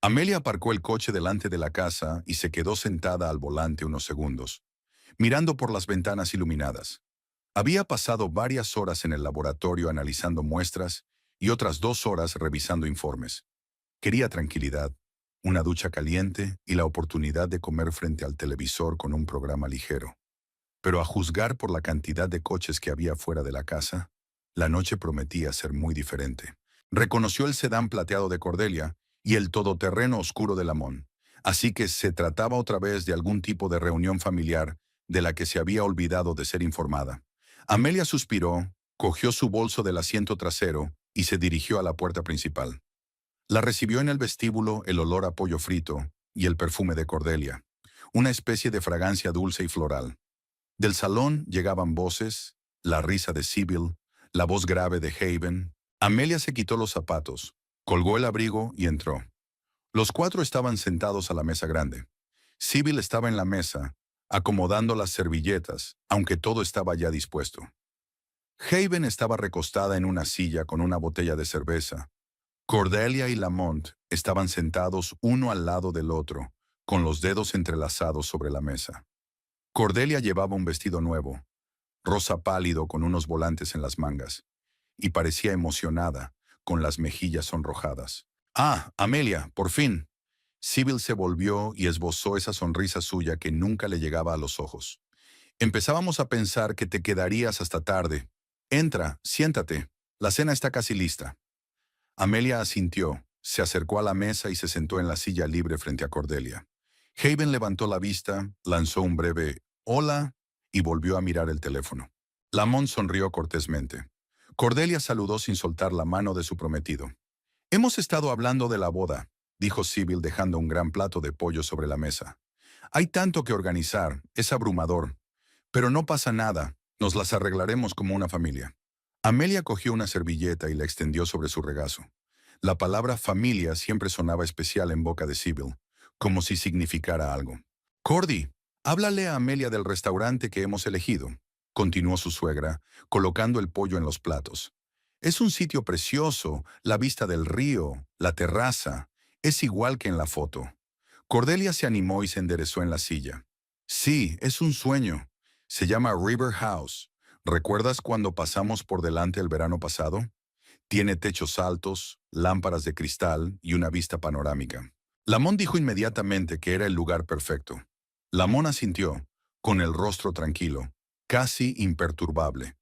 Amelia aparcó el coche delante de la casa y se quedó sentada al volante unos segundos, mirando por las ventanas iluminadas. Había pasado varias horas en el laboratorio analizando muestras y otras 2 horas revisando informes. Quería tranquilidad, una ducha caliente y la oportunidad de comer frente al televisor con un programa ligero. Pero a juzgar por la cantidad de coches que había fuera de la casa, la noche prometía ser muy diferente. Reconoció el sedán plateado de Cordelia y el todoterreno oscuro de Lamont, así que se trataba otra vez de algún tipo de reunión familiar de la que se había olvidado de ser informada. Amelia suspiró, cogió su bolso del asiento trasero y se dirigió a la puerta principal. La recibió en el vestíbulo el olor a pollo frito y el perfume de Cordelia, una especie de fragancia dulce y floral. Del salón llegaban voces, la risa de Sybil, la voz grave de Haven. Amelia se quitó los zapatos, colgó el abrigo y entró. Los cuatro estaban sentados a la mesa grande. Sybil estaba en la mesa, acomodando las servilletas, aunque todo estaba ya dispuesto. Haven estaba recostada en una silla con una botella de cerveza. Cordelia y Lamont estaban sentados uno al lado del otro, con los dedos entrelazados sobre la mesa. Cordelia llevaba un vestido nuevo, rosa pálido con unos volantes en las mangas, y parecía emocionada, con las mejillas sonrojadas. «Ah, Amelia, por fin». Sybil se volvió y esbozó esa sonrisa suya que nunca le llegaba a los ojos. «Empezábamos a pensar que te quedarías hasta tarde. Entra, siéntate. La cena está casi lista». Amelia asintió, se acercó a la mesa y se sentó en la silla libre frente a Cordelia. Haven levantó la vista, lanzó un breve «hola» y volvió a mirar el teléfono. Lamont sonrió cortésmente. Cordelia saludó sin soltar la mano de su prometido. «Hemos estado hablando de la boda», dijo Sybil dejando un gran plato de pollo sobre la mesa. «Hay tanto que organizar, es abrumador. Pero no pasa nada, nos las arreglaremos como una familia». Amelia cogió una servilleta y la extendió sobre su regazo. La palabra familia siempre sonaba especial en boca de Sybil, como si significara algo. «Cordy, háblale a Amelia del restaurante que hemos elegido», continuó su suegra, colocando el pollo en los platos. «Es un sitio precioso, la vista del río, la terraza, es igual que en la foto». Cordelia se animó y se enderezó en la silla. «Sí, es un sueño. Se llama River House. ¿Recuerdas cuando pasamos por delante el verano pasado? Tiene techos altos, lámparas de cristal y una vista panorámica». Lamont dijo inmediatamente que era el lugar perfecto. Lamont asintió, con el rostro tranquilo, casi imperturbable.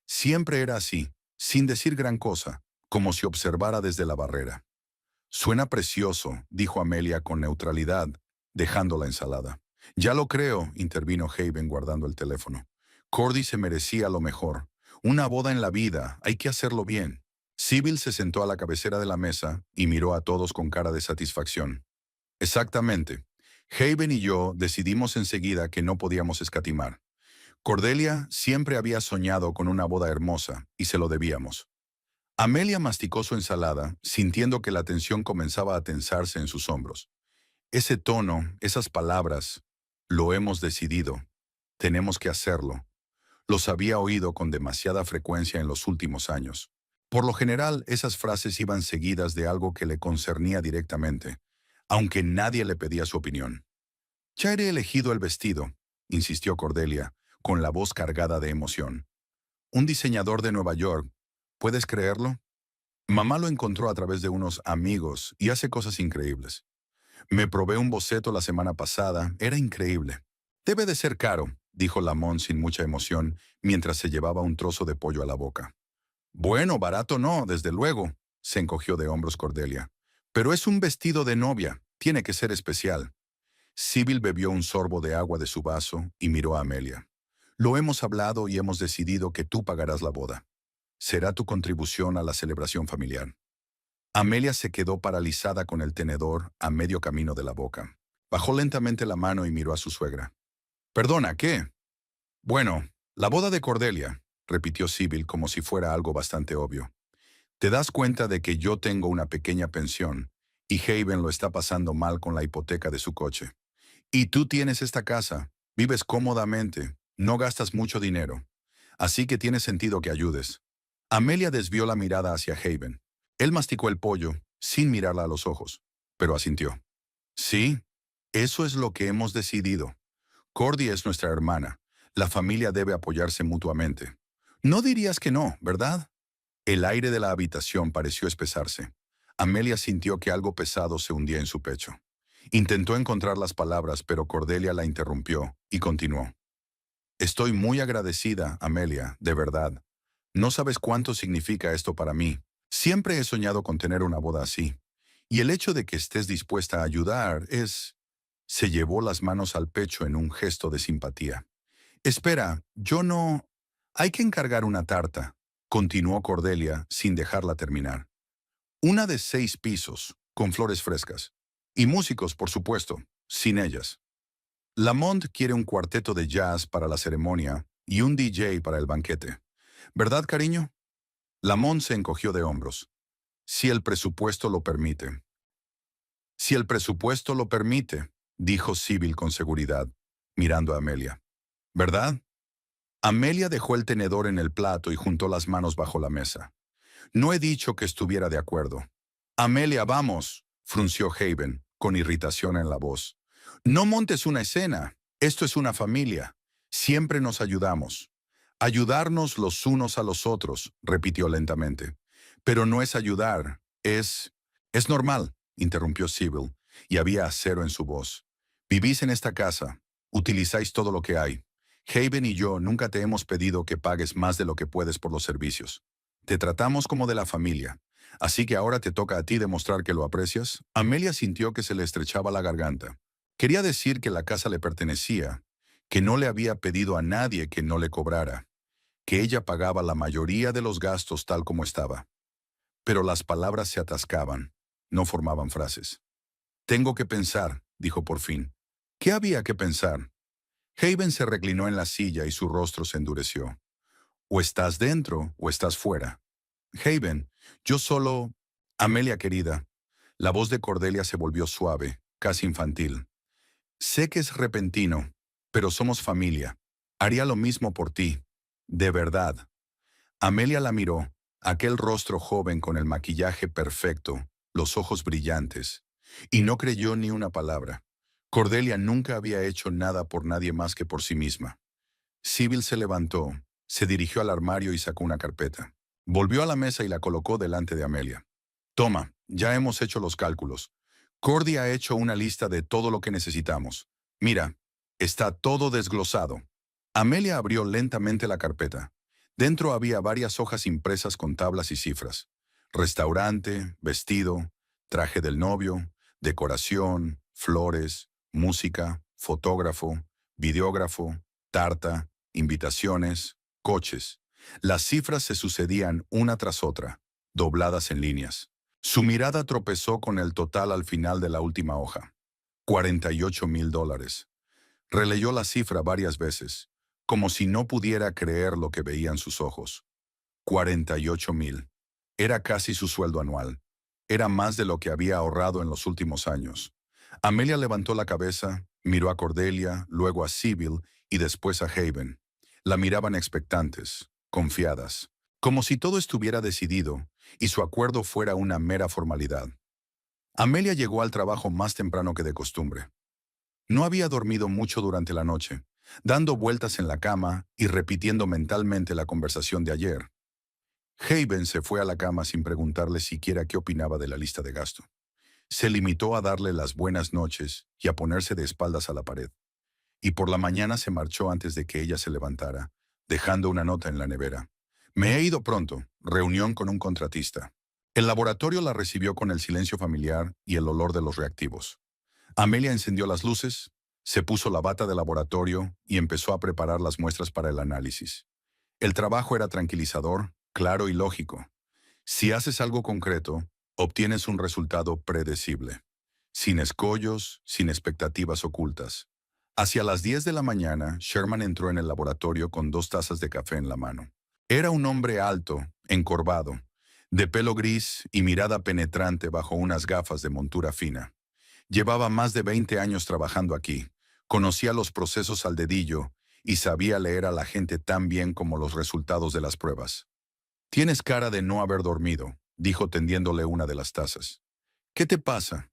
Siempre era así, sin decir gran cosa, como si observara desde la barrera. «Suena precioso», dijo Amelia con neutralidad, dejando la ensalada. «Ya lo creo», intervino Haven guardando el teléfono. «Cordy se merecía lo mejor. Una boda en la vida, hay que hacerlo bien». Sybil se sentó a la cabecera de la mesa y miró a todos con cara de satisfacción. «Exactamente. Haven y yo decidimos enseguida que no podíamos escatimar. Cordelia siempre había soñado con una boda hermosa y se lo debíamos». Amelia masticó su ensalada, sintiendo que la tensión comenzaba a tensarse en sus hombros. Ese tono, esas palabras, «lo hemos decidido, tenemos que hacerlo», los había oído con demasiada frecuencia en los últimos años. Por lo general, esas frases iban seguidas de algo que le concernía directamente, aunque nadie le pedía su opinión. «Ya he elegido el vestido», insistió Cordelia, con la voz cargada de emoción. «Un diseñador de Nueva York. ¿Puedes creerlo? Mamá lo encontró a través de unos amigos y hace cosas increíbles. Me probé un boceto la semana pasada, era increíble». «Debe de ser caro», dijo Lamont sin mucha emoción, mientras se llevaba un trozo de pollo a la boca. «Bueno, barato no, desde luego», se encogió de hombros Cordelia. «Pero es un vestido de novia, tiene que ser especial». Sybil bebió un sorbo de agua de su vaso y miró a Amelia. «Lo hemos hablado y hemos decidido que tú pagarás la boda. Será tu contribución a la celebración familiar». Amelia se quedó paralizada con el tenedor a medio camino de la boca. Bajó lentamente la mano y miró a su suegra. «Perdona, ¿qué?» «Bueno, la boda de Cordelia», repitió Sybil como si fuera algo bastante obvio. «Te das cuenta de que yo tengo una pequeña pensión y Haven lo está pasando mal con la hipoteca de su coche. Y tú tienes esta casa, vives cómodamente, no gastas mucho dinero. Así que tiene sentido que ayudes». Amelia desvió la mirada hacia Haven. Él masticó el pollo, sin mirarla a los ojos. pero asintió. Sí, eso es lo que hemos decidido. Cordy es nuestra hermana. La familia debe apoyarse mutuamente. No dirías que no, ¿verdad? El aire de la habitación pareció espesarse. Amelia sintió que algo pesado se hundía en su pecho. Intentó encontrar las palabras, pero Cordelia la interrumpió y continuó. Estoy muy agradecida, Amelia, de verdad. No sabes cuánto significa esto para mí. Siempre he soñado con tener una boda así. Y el hecho de que estés dispuesta a ayudar es... Se llevó las manos al pecho en un gesto de simpatía. Espera, yo no... Hay que encargar una tarta, continuó Cordelia sin dejarla terminar. Una de 6 pisos, con flores frescas. Y músicos, por supuesto, sin ellas. Lamont quiere un cuarteto de jazz para la ceremonia y un DJ para el banquete. ¿Verdad, cariño? Lamont se encogió de hombros. Si el presupuesto lo permite. Si el presupuesto lo permite, dijo Sybil con seguridad, mirando a Amelia. ¿Verdad? Amelia dejó el tenedor en el plato y juntó las manos bajo la mesa. No he dicho que estuviera de acuerdo. Amelia, vamos, frunció Haven, con irritación en la voz. No montes una escena. Esto es una familia. Siempre nos ayudamos. Ayudarnos los unos a los otros, repitió lentamente. Pero no es ayudar, es... Es normal, interrumpió Sybil, y había acero en su voz. Vivís en esta casa. Utilizáis todo lo que hay. Haven y yo nunca te hemos pedido que pagues más de lo que puedes por los servicios. Te tratamos como de la familia. Así que ahora te toca a ti demostrar que lo aprecias. Amelia sintió que se le estrechaba la garganta. Quería decir que la casa le pertenecía, que no le había pedido a nadie que no le cobrara, que ella pagaba la mayoría de los gastos tal como estaba. Pero las palabras se atascaban, no formaban frases. Tengo que pensar, dijo por fin. ¿Qué había que pensar? Haven se reclinó en la silla y su rostro se endureció. O estás dentro o estás fuera. Haven, yo solo... Amelia querida. La voz de Cordelia se volvió suave, casi infantil. Sé que es repentino, pero somos familia. Haría lo mismo por ti. De verdad. Amelia la miró, aquel rostro joven con el maquillaje perfecto, los ojos brillantes, y no creyó ni una palabra. Cordelia nunca había hecho nada por nadie más que por sí misma. Sybil se levantó, se dirigió al armario y sacó una carpeta. Volvió a la mesa y la colocó delante de Amelia. Toma, ya hemos hecho los cálculos. Cordy ha hecho una lista de todo lo que necesitamos. Mira, está todo desglosado. Amelia abrió lentamente la carpeta. Dentro había varias hojas impresas con tablas y cifras. Restaurante, vestido, traje del novio, decoración, flores, música, fotógrafo, videógrafo, tarta, invitaciones, coches. Las cifras se sucedían una tras otra, dobladas en líneas. Su mirada tropezó con el total al final de la última hoja. $48,000. Releyó la cifra varias veces, como si no pudiera creer lo que veían sus ojos. 48,000. Era casi su sueldo anual. Era más de lo que había ahorrado en los últimos años. Amelia levantó la cabeza, miró a Cordelia, luego a Sybil y después a Haven. La miraban expectantes, confiadas, como si todo estuviera decidido y su acuerdo fuera una mera formalidad. Amelia llegó al trabajo más temprano que de costumbre. No había dormido mucho durante la noche, dando vueltas en la cama y repitiendo mentalmente la conversación de ayer. Haven se fue a la cama sin preguntarle siquiera qué opinaba de la lista de gasto. Se limitó a darle las buenas noches y a ponerse de espaldas a la pared. Y por la mañana se marchó antes de que ella se levantara, dejando una nota en la nevera. Me he ido pronto, reunión con un contratista. El laboratorio la recibió con el silencio familiar y el olor de los reactivos. Amelia encendió las luces, se puso la bata de laboratorio y empezó a preparar las muestras para el análisis. El trabajo era tranquilizador, claro y lógico. Si haces algo concreto, obtienes un resultado predecible, sin escollos, sin expectativas ocultas. Hacia las 10 de la mañana, Sherman entró en el laboratorio con 2 tazas de café en la mano. Era un hombre alto, encorvado, de pelo gris y mirada penetrante bajo unas gafas de montura fina. Llevaba más de 20 años trabajando aquí, conocía los procesos al dedillo y sabía leer a la gente tan bien como los resultados de las pruebas. Tienes cara de no haber dormido, dijo tendiéndole una de las tazas. ¿Qué te pasa?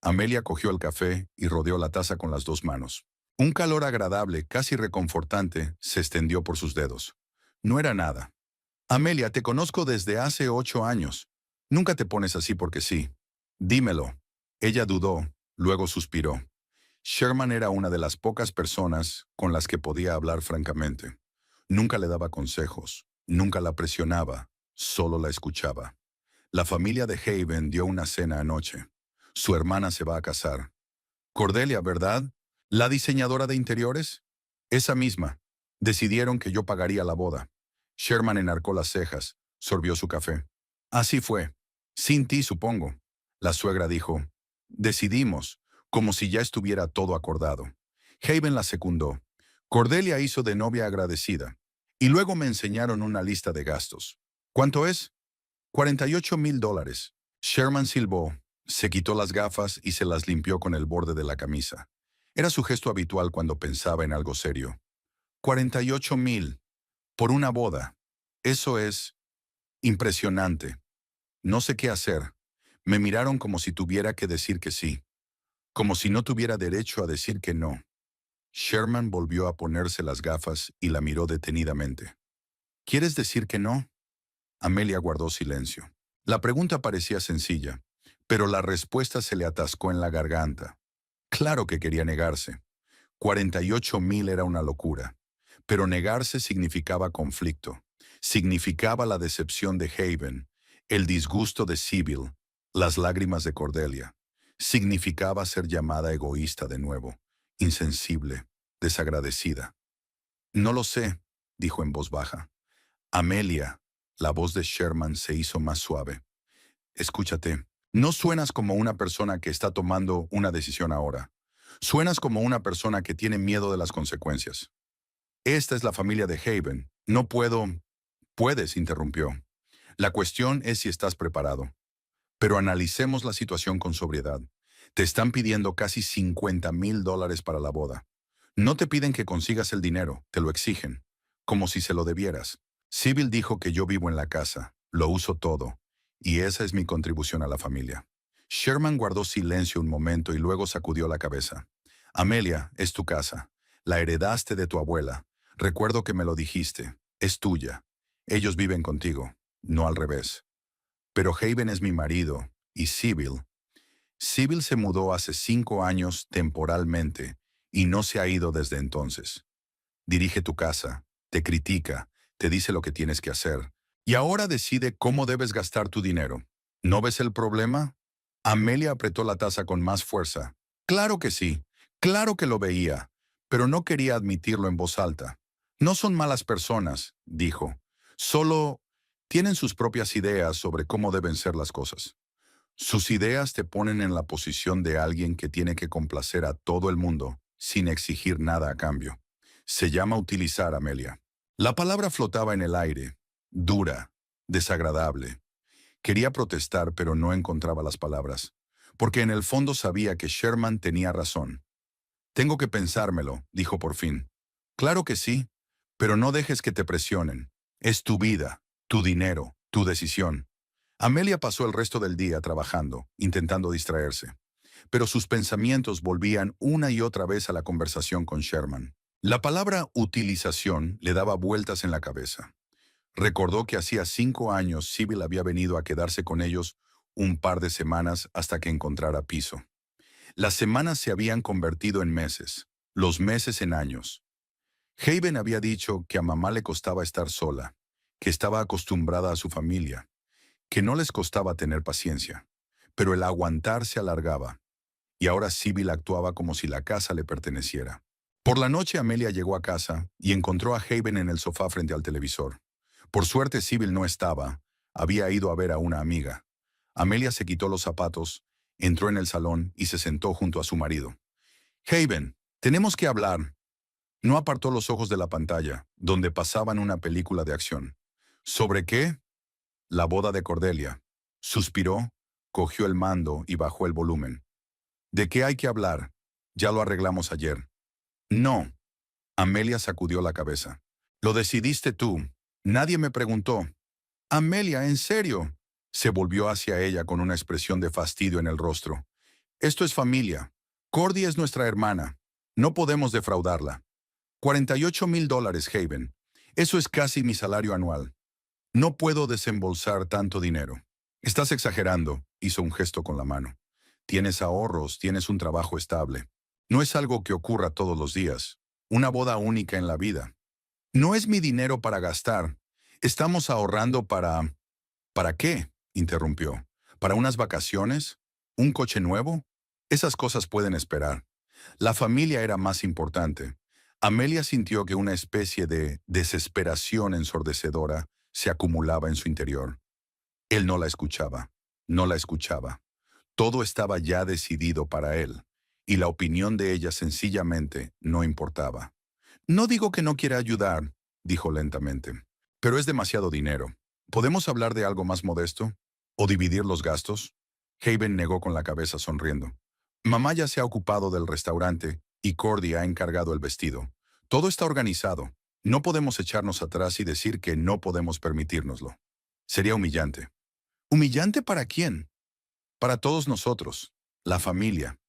Amelia cogió el café y rodeó la taza con las dos manos. Un calor agradable, casi reconfortante, se extendió por sus dedos. No era nada. Amelia, te conozco desde hace 8 años. Nunca te pones así porque sí. Dímelo. Ella dudó, luego suspiró. Sherman era una de las pocas personas con las que podía hablar francamente. Nunca le daba consejos, nunca la presionaba, solo la escuchaba. La familia de Haven dio una cena anoche. Su hermana se va a casar. Cordelia, ¿verdad? ¿La diseñadora de interiores? Esa misma. Decidieron que yo pagaría la boda. Sherman enarcó las cejas, sorbió su café. Así fue. Sin ti, supongo. La suegra dijo. Decidimos, como si ya estuviera todo acordado. Haven la secundó. Cordelia hizo de novia agradecida. Y luego me enseñaron una lista de gastos. ¿Cuánto es? $48,000. Sherman silbó, se quitó las gafas y se las limpió con el borde de la camisa. Era su gesto habitual cuando pensaba en algo serio. 48,000. Por una boda. Eso es impresionante. No sé qué hacer. Me miraron como si tuviera que decir que sí. Como si no tuviera derecho a decir que no. Sherman volvió a ponerse las gafas y la miró detenidamente. ¿Quieres decir que no? Amelia guardó silencio. La pregunta parecía sencilla, pero la respuesta se le atascó en la garganta. Claro que quería negarse. 48,000 era una locura. Pero negarse significaba conflicto. Significaba la decepción de Haven, el disgusto de Sybil, las lágrimas de Cordelia. Significaba ser llamada egoísta de nuevo, insensible, desagradecida. No lo sé, dijo en voz baja. Amelia, la voz de Sherman se hizo más suave. Escúchate, no suenas como una persona que está tomando una decisión ahora. Suenas como una persona que tiene miedo de las consecuencias. Esta es la familia de Haven. No puedo... Puedes, interrumpió. La cuestión es si estás preparado. Pero analicemos la situación con sobriedad. Te están pidiendo casi $50,000 para la boda. No te piden que consigas el dinero, te lo exigen, como si se lo debieras. Sybil dijo que yo vivo en la casa, lo uso todo, y esa es mi contribución a la familia. Sherman guardó silencio un momento y luego sacudió la cabeza. Amelia, es tu casa. La heredaste de tu abuela. Recuerdo que me lo dijiste. Es tuya. Ellos viven contigo, no al revés. Pero Haven es mi marido, y Sybil se mudó hace 5 años temporalmente, y no se ha ido desde entonces. Dirige tu casa, te critica, te dice lo que tienes que hacer, y ahora decide cómo debes gastar tu dinero. ¿No ves el problema? Amelia apretó la taza con más fuerza. Claro que sí, claro que lo veía, pero no quería admitirlo en voz alta. No son malas personas, dijo. Solo tienen sus propias ideas sobre cómo deben ser las cosas. Sus ideas te ponen en la posición de alguien que tiene que complacer a todo el mundo sin exigir nada a cambio. Se llama utilizar, Amelia. La palabra flotaba en el aire, dura, desagradable. Quería protestar, pero no encontraba las palabras, porque en el fondo sabía que Sherman tenía razón. Tengo que pensármelo, dijo por fin. Claro que sí, pero no dejes que te presionen. Es tu vida, tu dinero, tu decisión. Amelia pasó el resto del día trabajando, intentando distraerse, pero sus pensamientos volvían una y otra vez a la conversación con Sherman. La palabra utilización le daba vueltas en la cabeza. Recordó que hacía 5 años Sybil había venido a quedarse con ellos un par de semanas hasta que encontrara piso. Las semanas se habían convertido en meses, los meses en años. Haven había dicho que a mamá le costaba estar sola, que estaba acostumbrada a su familia, que no les costaba tener paciencia, pero el aguantar se alargaba, y ahora Sybil actuaba como si la casa le perteneciera. Por la noche Amelia llegó a casa y encontró a Haven en el sofá frente al televisor. Por suerte Sybil no estaba, había ido a ver a una amiga. Amelia se quitó los zapatos, entró en el salón y se sentó junto a su marido. Haven, tenemos que hablar. No apartó los ojos de la pantalla, donde pasaban una película de acción. ¿Sobre qué? La boda de Cordelia. Suspiró, cogió el mando y bajó el volumen. ¿De qué hay que hablar? Ya lo arreglamos ayer. No. Amelia sacudió la cabeza. Lo decidiste tú. Nadie me preguntó. Amelia, ¿en serio? Se volvió hacia ella con una expresión de fastidio en el rostro. Esto es familia. Cordy es nuestra hermana. No podemos defraudarla. $48,000, Haven. Eso es casi mi salario anual. No puedo desembolsar tanto dinero. Estás exagerando, hizo un gesto con la mano. Tienes ahorros, tienes un trabajo estable. No es algo que ocurra todos los días. Una boda única en la vida. No es mi dinero para gastar. Estamos ahorrando para... ¿Para qué? Interrumpió. ¿Para unas vacaciones? ¿Un coche nuevo? Esas cosas pueden esperar. La familia era más importante. Amelia sintió que una especie de desesperación ensordecedora se acumulaba en su interior. Él no la escuchaba. No la escuchaba. Todo estaba ya decidido para él, y la opinión de ella sencillamente no importaba. No digo que no quiera ayudar, dijo lentamente, pero es demasiado dinero. ¿Podemos hablar de algo más modesto? ¿O dividir los gastos? Haven negó con la cabeza sonriendo. Mamá ya se ha ocupado del restaurante y Cordy ha encargado el vestido. Todo está organizado. No podemos echarnos atrás y decir que no podemos permitírnoslo. Sería humillante. ¿Humillante para quién? Para todos nosotros, la familia.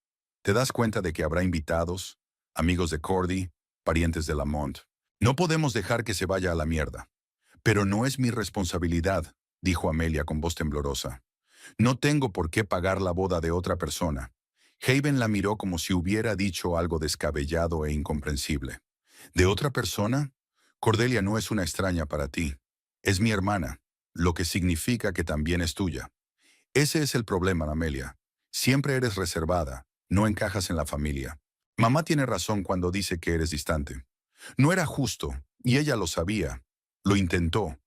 ¿Te das cuenta de que habrá invitados, amigos de Cordy, parientes de Lamont? No podemos dejar que se vaya a la mierda. Pero no es mi responsabilidad, dijo Amelia con voz temblorosa. No tengo por qué pagar la boda de otra persona. Haven la miró como si hubiera dicho algo descabellado e incomprensible. ¿De otra persona? Cordelia no es una extraña para ti. Es mi hermana, lo que significa que también es tuya. Ese es el problema, Amelia. Siempre eres reservada, no encajas en la familia. Mamá tiene razón cuando dice que eres distante. No era justo, y ella lo sabía. Lo intentó.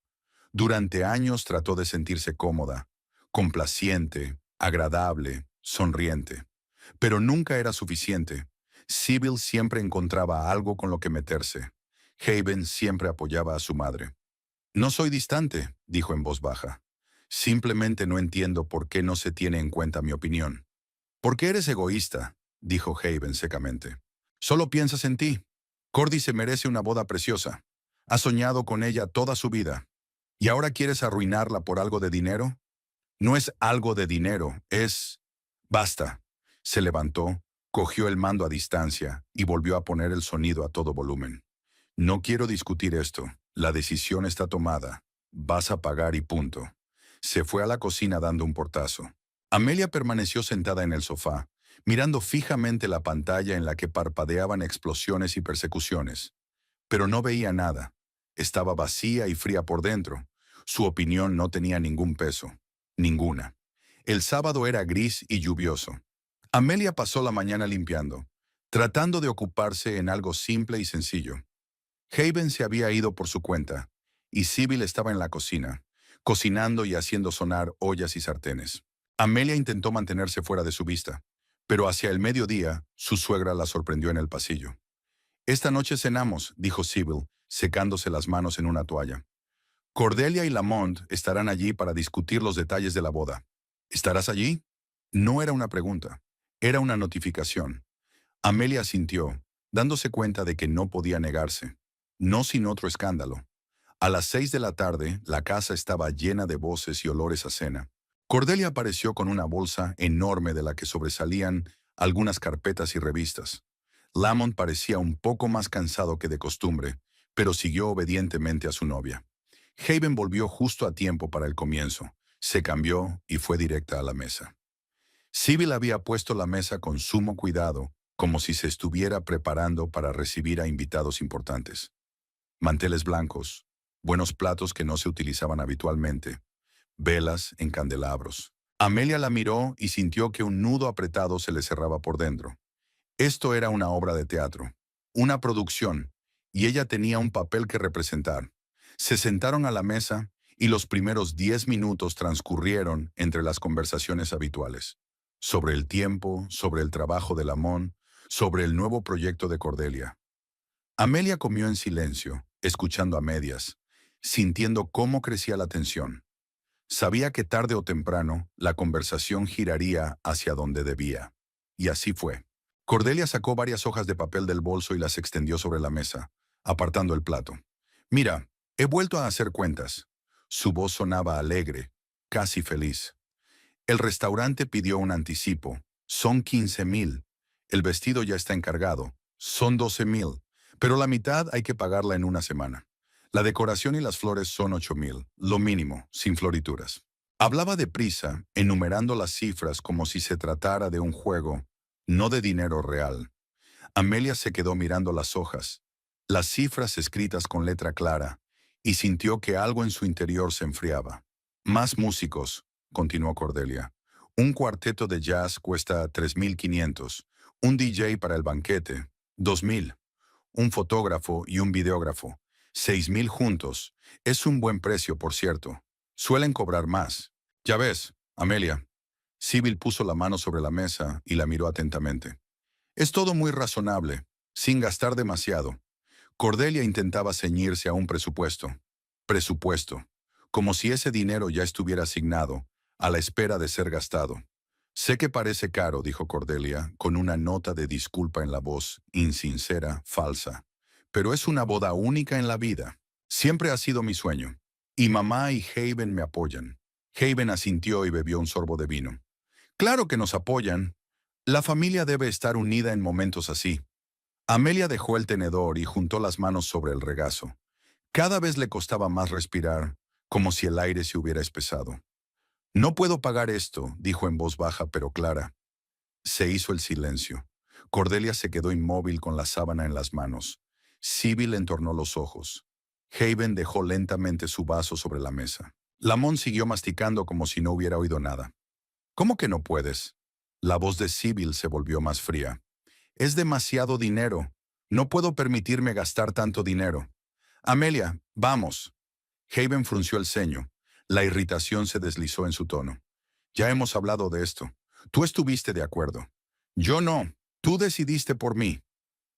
Durante años trató de sentirse cómoda, complaciente, agradable, sonriente. Pero nunca era suficiente. Sybil siempre encontraba algo con lo que meterse. Haven siempre apoyaba a su madre. No soy distante, dijo en voz baja. Simplemente no entiendo por qué no se tiene en cuenta mi opinión. Porque eres egoísta, dijo Haven secamente. Solo piensas en ti. Cordy se merece una boda preciosa. Ha soñado con ella toda su vida. ¿Y ahora quieres arruinarla por algo de dinero? No es algo de dinero, es... Basta. Se levantó, cogió el mando a distancia y volvió a poner el sonido a todo volumen. No quiero discutir esto. La decisión está tomada. Vas a pagar y punto. Se fue a la cocina dando un portazo. Amelia permaneció sentada en el sofá, mirando fijamente la pantalla en la que parpadeaban explosiones y persecuciones. Pero no veía nada. Estaba vacía y fría por dentro. Su opinión no tenía ningún peso. Ninguna. El sábado era gris y lluvioso. Amelia pasó la mañana limpiando, tratando de ocuparse en algo simple y sencillo. Haven se había ido por su cuenta, y Sybil estaba en la cocina, cocinando y haciendo sonar ollas y sartenes. Amelia intentó mantenerse fuera de su vista, pero hacia el mediodía, su suegra la sorprendió en el pasillo. «Esta noche cenamos», dijo Sybil, secándose las manos en una toalla. «Cordelia y Lamont estarán allí para discutir los detalles de la boda. ¿Estarás allí?» No era una pregunta, era una notificación. Amelia asintió, dándose cuenta de que no podía negarse. No sin otro escándalo. A las 6 de la tarde, la casa estaba llena de voces y olores a cena. Cordelia apareció con una bolsa enorme de la que sobresalían algunas carpetas y revistas. Lamont parecía un poco más cansado que de costumbre, pero siguió obedientemente a su novia. Haven volvió justo a tiempo para el comienzo. Se cambió y fue directa a la mesa. Sybil había puesto la mesa con sumo cuidado, como si se estuviera preparando para recibir a invitados importantes. Manteles blancos, buenos platos que no se utilizaban habitualmente, velas en candelabros. Amelia la miró y sintió que un nudo apretado se le cerraba por dentro. Esto era una obra de teatro, una producción, y ella tenía un papel que representar. Se sentaron a la mesa y los primeros 10 minutos transcurrieron entre las conversaciones habituales. Sobre el tiempo, sobre el trabajo de Lamont, sobre el nuevo proyecto de Cordelia. Amelia comió en silencio, escuchando a medias, sintiendo cómo crecía la tensión. Sabía que tarde o temprano la conversación giraría hacia donde debía. Y así fue. Cordelia sacó varias hojas de papel del bolso y las extendió sobre la mesa, apartando el plato. «Mira, he vuelto a hacer cuentas». Su voz sonaba alegre, casi feliz. «El restaurante pidió un anticipo, Son 15,000. El vestido ya está encargado. Son 12,000. Pero la mitad hay que pagarla en una semana. La decoración y las flores son 8,000, lo mínimo, sin florituras. Hablaba deprisa, enumerando las cifras como si se tratara de un juego, no de dinero real. Amelia se quedó mirando las hojas, las cifras escritas con letra clara, y sintió que algo en su interior se enfriaba. Más músicos, continuó Cordelia. Un cuarteto de jazz cuesta 3,500. Un DJ para el banquete, 2,000. Un fotógrafo y un videógrafo, 6,000 juntos. Es un buen precio, por cierto. Suelen cobrar más. Ya ves, Amelia. Sibyl puso la mano sobre la mesa y la miró atentamente. Es todo muy razonable, sin gastar demasiado. Cordelia intentaba ceñirse a un presupuesto. Presupuesto. Como si ese dinero ya estuviera asignado, a la espera de ser gastado. Sé que parece caro, dijo Cordelia, con una nota de disculpa en la voz, insincera, falsa. Pero es una boda única en la vida. Siempre ha sido mi sueño. Y mamá y Haven me apoyan. Haven asintió y bebió un sorbo de vino. Claro que nos apoyan. La familia debe estar unida en momentos así. Amelia dejó el tenedor y juntó las manos sobre el regazo. Cada vez le costaba más respirar, como si el aire se hubiera espesado. No puedo pagar esto, dijo en voz baja pero clara. Se hizo el silencio. Cordelia se quedó inmóvil con la sábana en las manos. Sibyl entornó los ojos. Haven dejó lentamente su vaso sobre la mesa. Lamont siguió masticando como si no hubiera oído nada. ¿Cómo que no puedes? La voz de Sibyl se volvió más fría. Es demasiado dinero. No puedo permitirme gastar tanto dinero. Amelia, vamos. Haven frunció el ceño. La irritación se deslizó en su tono. Ya hemos hablado de esto. Tú estuviste de acuerdo. Yo no. Tú decidiste por mí.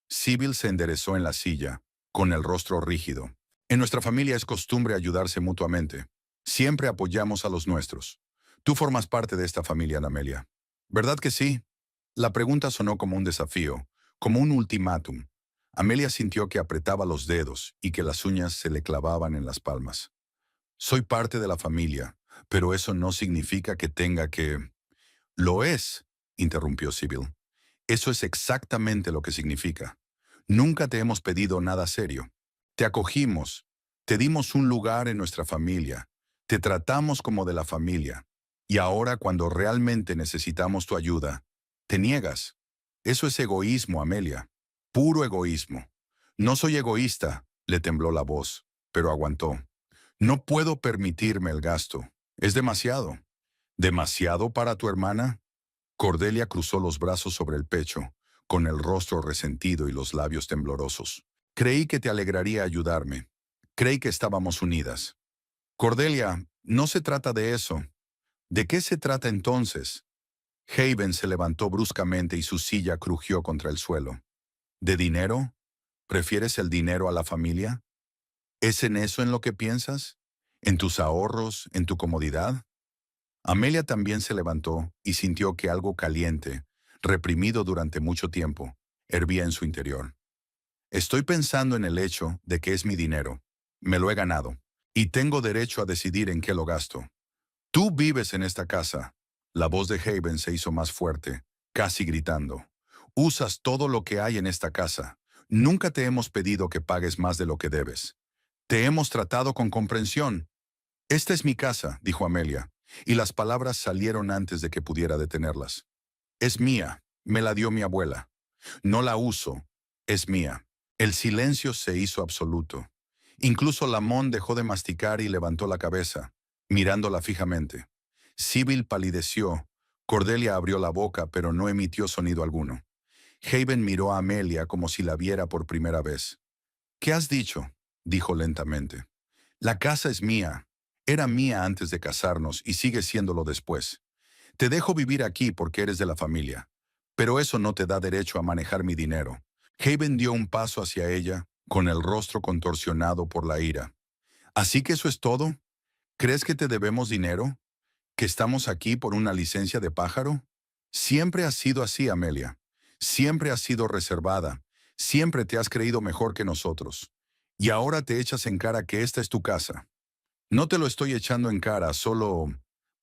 Sibyl se enderezó en la silla, con el rostro rígido. En nuestra familia es costumbre ayudarse mutuamente. Siempre apoyamos a los nuestros. Tú formas parte de esta familia, Amelia. ¿Verdad que sí? La pregunta sonó como un desafío, como un ultimátum. Amelia sintió que apretaba los dedos y que las uñas se le clavaban en las palmas. Soy parte de la familia, pero eso no significa que tenga que... Lo es, interrumpió Sibyl. Eso es exactamente lo que significa. Nunca te hemos pedido nada serio. Te acogimos, te dimos un lugar en nuestra familia, te tratamos como de la familia. Y ahora cuando realmente necesitamos tu ayuda, te niegas. Eso es egoísmo, Amelia. Puro egoísmo. No soy egoísta, le tembló la voz, pero aguantó. No puedo permitirme el gasto. Es demasiado. ¿Demasiado para tu hermana? Cordelia cruzó los brazos sobre el pecho, con el rostro resentido y los labios temblorosos. Creí que te alegraría ayudarme. Creí que estábamos unidas. Cordelia, no se trata de eso. ¿De qué se trata entonces? Haven se levantó bruscamente y su silla crujió contra el suelo. ¿De dinero? ¿Prefieres el dinero a la familia? ¿Es en eso en lo que piensas? ¿En tus ahorros? ¿En tu comodidad? Amelia también se levantó y sintió que algo caliente, reprimido durante mucho tiempo, hervía en su interior. Estoy pensando en el hecho de que es mi dinero. Me lo he ganado. Y tengo derecho a decidir en qué lo gasto. Tú vives en esta casa. La voz de Haven se hizo más fuerte, casi gritando. Usas todo lo que hay en esta casa. Nunca te hemos pedido que pagues más de lo que debes. Te hemos tratado con comprensión. Esta es mi casa, dijo Amelia, y las palabras salieron antes de que pudiera detenerlas. Es mía, me la dio mi abuela. No la uso, es mía. El silencio se hizo absoluto. Incluso Lamont dejó de masticar y levantó la cabeza, mirándola fijamente. Sibyl palideció. Cordelia abrió la boca, pero no emitió sonido alguno. Haven miró a Amelia como si la viera por primera vez. ¿Qué has dicho? Dijo lentamente. La casa es mía. Era mía antes de casarnos y sigue siéndolo después. Te dejo vivir aquí porque eres de la familia. Pero eso no te da derecho a manejar mi dinero. Haven dio un paso hacia ella, con el rostro contorsionado por la ira. ¿Así que eso es todo? ¿Crees que te debemos dinero? ¿Que estamos aquí por una licencia de pájaro? Siempre has sido así, Amelia. Siempre has sido reservada. Siempre te has creído mejor que nosotros. Y ahora te echas en cara que esta es tu casa. No te lo estoy echando en cara, solo...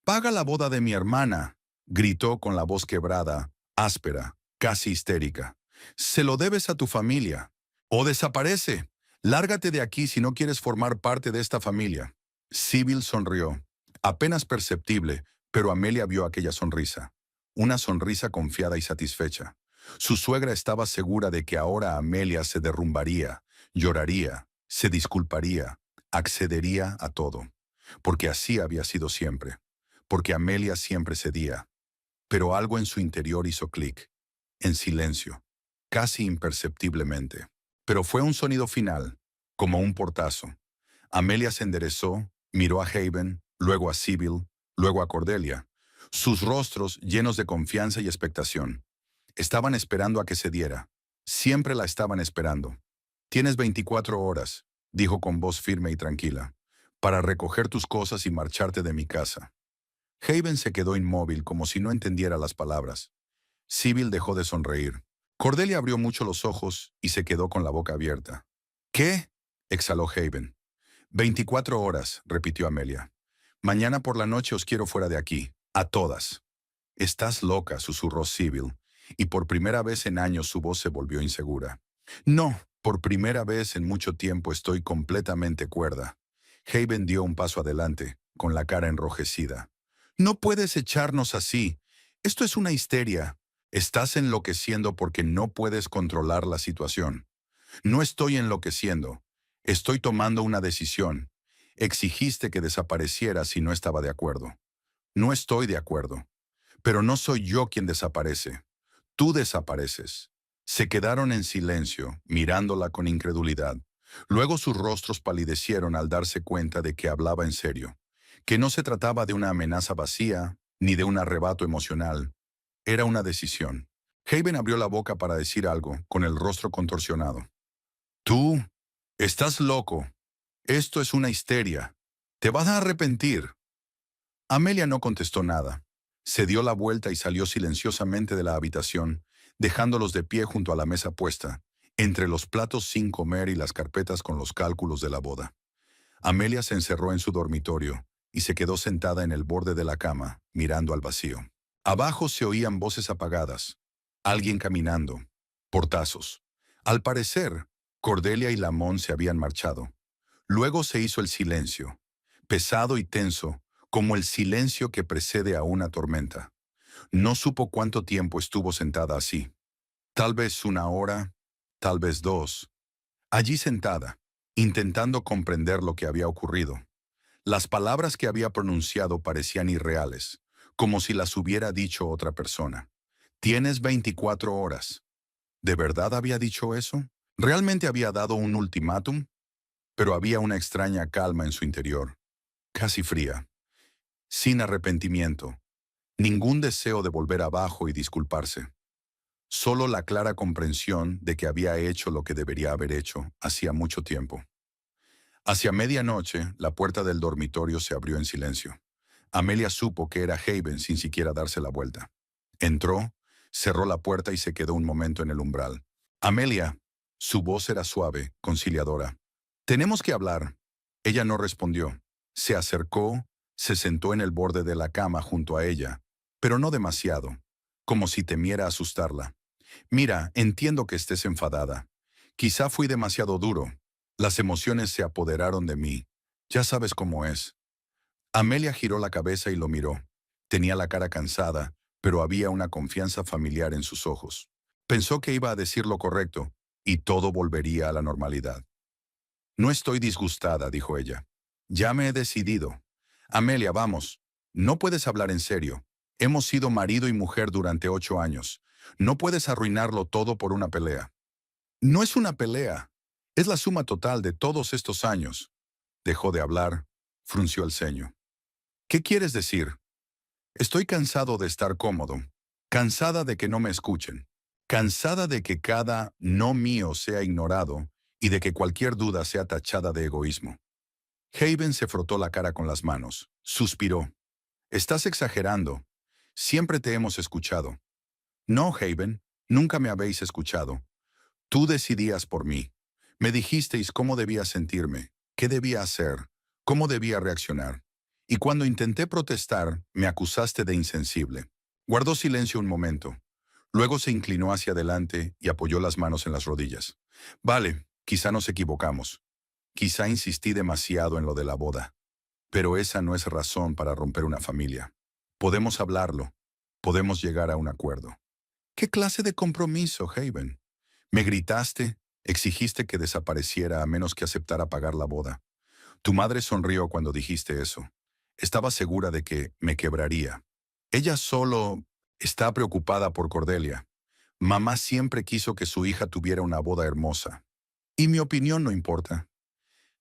«Paga la boda de mi hermana», gritó con la voz quebrada, áspera, casi histérica. Se lo debes a tu familia. O desaparece. Lárgate de aquí si no quieres formar parte de esta familia. Sybil sonrió, apenas perceptible, pero Amelia vio aquella sonrisa. Una sonrisa confiada y satisfecha. Su suegra estaba segura de que ahora Amelia se derrumbaría, lloraría, se disculparía, accedería a todo. Porque así había sido siempre. Porque Amelia siempre cedía. Pero algo en su interior hizo clic. En silencio, casi imperceptiblemente. Pero fue un sonido final, como un portazo. Amelia se enderezó, miró a Haven, luego a Sybil, luego a Cordelia. Sus rostros llenos de confianza y expectación. Estaban esperando a que se diera. Siempre la estaban esperando. Tienes 24 horas, dijo con voz firme y tranquila, para recoger tus cosas y marcharte de mi casa. Haven se quedó inmóvil como si no entendiera las palabras. Sybil dejó de sonreír. Cordelia abrió mucho los ojos y se quedó con la boca abierta. ¿Qué? Exhaló Haven. 24 horas, repitió Amelia. Mañana por la noche os quiero fuera de aquí, a todas. Estás loca, susurró Sybil, y por primera vez en años su voz se volvió insegura. No, por primera vez en mucho tiempo estoy completamente cuerda. Haven dio un paso adelante, con la cara enrojecida. No puedes echarnos así. Esto es una histeria. Estás enloqueciendo porque no puedes controlar la situación. No estoy enloqueciendo. Estoy tomando una decisión. Exigiste que desapareciera si no estaba de acuerdo. No estoy de acuerdo. Pero no soy yo quien desaparece. Tú desapareces. Se quedaron en silencio, mirándola con incredulidad. Luego sus rostros palidecieron al darse cuenta de que hablaba en serio, que no se trataba de una amenaza vacía, ni de un arrebato emocional. Era una decisión. Haven abrió la boca para decir algo, con el rostro contorsionado. Tú, estás loco. Esto es una histeria. Te vas a arrepentir. Amelia no contestó nada. Se dio la vuelta y salió silenciosamente de la habitación, dejándolos de pie junto a la mesa puesta, entre los platos sin comer y las carpetas con los cálculos de la boda. Amelia se encerró en su dormitorio y se quedó sentada en el borde de la cama, mirando al vacío. Abajo se oían voces apagadas, alguien caminando, portazos. Al parecer, Cordelia y Lamont se habían marchado. Luego se hizo el silencio, pesado y tenso, como el silencio que precede a una tormenta. No supo cuánto tiempo estuvo sentada así. Tal vez una hora, tal vez dos. Allí sentada, intentando comprender lo que había ocurrido. Las palabras que había pronunciado parecían irreales, como si las hubiera dicho otra persona. Tienes 24 horas. ¿De verdad había dicho eso? ¿Realmente había dado un ultimátum? Pero había una extraña calma en su interior, casi fría, sin arrepentimiento, ningún deseo de volver abajo y disculparse. Solo la clara comprensión de que había hecho lo que debería haber hecho hacía mucho tiempo. Hacia medianoche, la puerta del dormitorio se abrió en silencio. Amelia supo que era Haven sin siquiera darse la vuelta. Entró, cerró la puerta y se quedó un momento en el umbral. Amelia, su voz era suave, conciliadora. Tenemos que hablar. Ella no respondió. Se acercó, se sentó en el borde de la cama junto a ella, pero no demasiado, como si temiera asustarla. Mira, entiendo que estés enfadada. Quizá fui demasiado duro. Las emociones se apoderaron de mí. Ya sabes cómo es. Amelia giró la cabeza y lo miró. Tenía la cara cansada, pero había una confianza familiar en sus ojos. Pensó que iba a decir lo correcto, y todo volvería a la normalidad. No estoy disgustada, dijo ella. Ya me he decidido. Amelia, vamos. No puedes hablar en serio. Hemos sido marido y mujer durante 8 años. No puedes arruinarlo todo por una pelea. No es una pelea. Es la suma total de todos estos años. Dejó de hablar, frunció el ceño. ¿Qué quieres decir? Estoy cansado de estar cómodo. Cansada de que no me escuchen. Cansada de que cada no mío sea ignorado y de que cualquier duda sea tachada de egoísmo. Haven se frotó la cara con las manos. Suspiró. Estás exagerando. Siempre te hemos escuchado. No, Haven, nunca me habéis escuchado. Tú decidías por mí. Me dijisteis cómo debía sentirme, qué debía hacer, cómo debía reaccionar. Y cuando intenté protestar, me acusaste de insensible. Guardó silencio un momento. Luego se inclinó hacia adelante y apoyó las manos en las rodillas. Vale, quizá nos equivocamos. Quizá insistí demasiado en lo de la boda. Pero esa no es razón para romper una familia. Podemos hablarlo. Podemos llegar a un acuerdo. ¿Qué clase de compromiso, Haven? Me gritaste, exigiste que desapareciera a menos que aceptara pagar la boda. Tu madre sonrió cuando dijiste eso. Estaba segura de que me quebraría. Ella solo está preocupada por Cordelia. Mamá siempre quiso que su hija tuviera una boda hermosa. Y mi opinión no importa.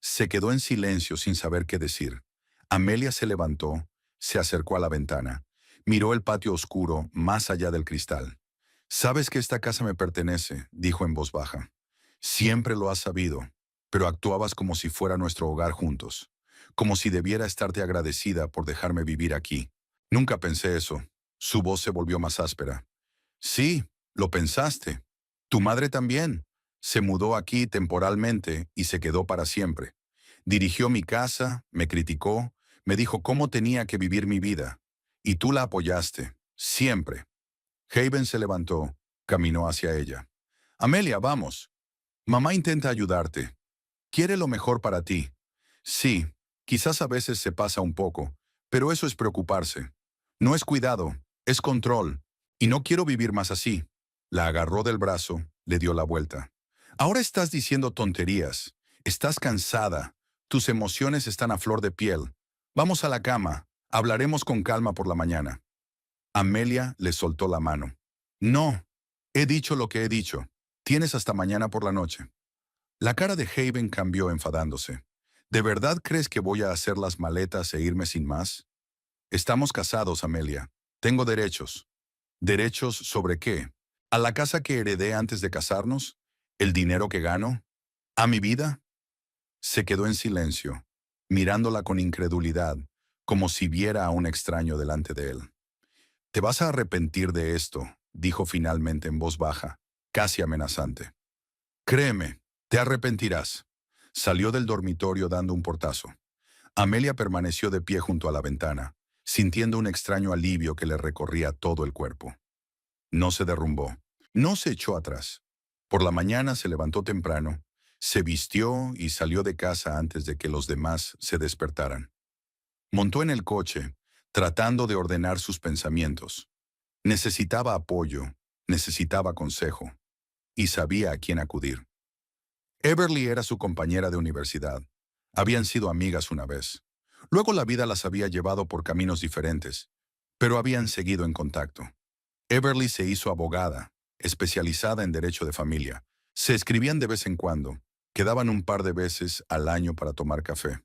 Se quedó en silencio sin saber qué decir. Amelia se levantó, se acercó a la ventana, miró el patio oscuro más allá del cristal. «Sabes que esta casa me pertenece», dijo en voz baja. «Siempre lo has sabido, pero actuabas como si fuera nuestro hogar juntos, como si debiera estarte agradecida por dejarme vivir aquí. Nunca pensé eso». Su voz se volvió más áspera. «Sí, lo pensaste. Tu madre también. Se mudó aquí temporalmente y se quedó para siempre. Dirigió mi casa, me criticó, me dijo cómo tenía que vivir mi vida. Y tú la apoyaste, siempre». Haven se levantó, caminó hacia ella. «Amelia, vamos. Mamá intenta ayudarte. Quiere lo mejor para ti. Sí, quizás a veces se pasa un poco, pero eso es preocuparse. No es cuidado, es control. Y no quiero vivir más así». La agarró del brazo, le dio la vuelta. «Ahora estás diciendo tonterías. Estás cansada. Tus emociones están a flor de piel. Vamos a la cama. Hablaremos con calma por la mañana». Amelia le soltó la mano. «No, he dicho lo que he dicho. Tienes hasta mañana por la noche». La cara de Haven cambió enfadándose. «¿De verdad crees que voy a hacer las maletas e irme sin más? Estamos casados, Amelia. Tengo derechos». «¿Derechos sobre qué? ¿A la casa que heredé antes de casarnos? ¿El dinero que gano? ¿A mi vida?». Se quedó en silencio, mirándola con incredulidad, como si viera a un extraño delante de él. «Te vas a arrepentir de esto», dijo finalmente en voz baja, casi amenazante. «Créeme, te arrepentirás». Salió del dormitorio dando un portazo. Amelia permaneció de pie junto a la ventana, sintiendo un extraño alivio que le recorría todo el cuerpo. No se derrumbó, no se echó atrás. Por la mañana se levantó temprano, se vistió y salió de casa antes de que los demás se despertaran. Montó en el coche, tratando de ordenar sus pensamientos. Necesitaba apoyo, necesitaba consejo, y sabía a quién acudir. Everly era su compañera de universidad. Habían sido amigas una vez. Luego la vida las había llevado por caminos diferentes, pero habían seguido en contacto. Everly se hizo abogada, especializada en derecho de familia. Se escribían de vez en cuando, quedaban un par de veces al año para tomar café.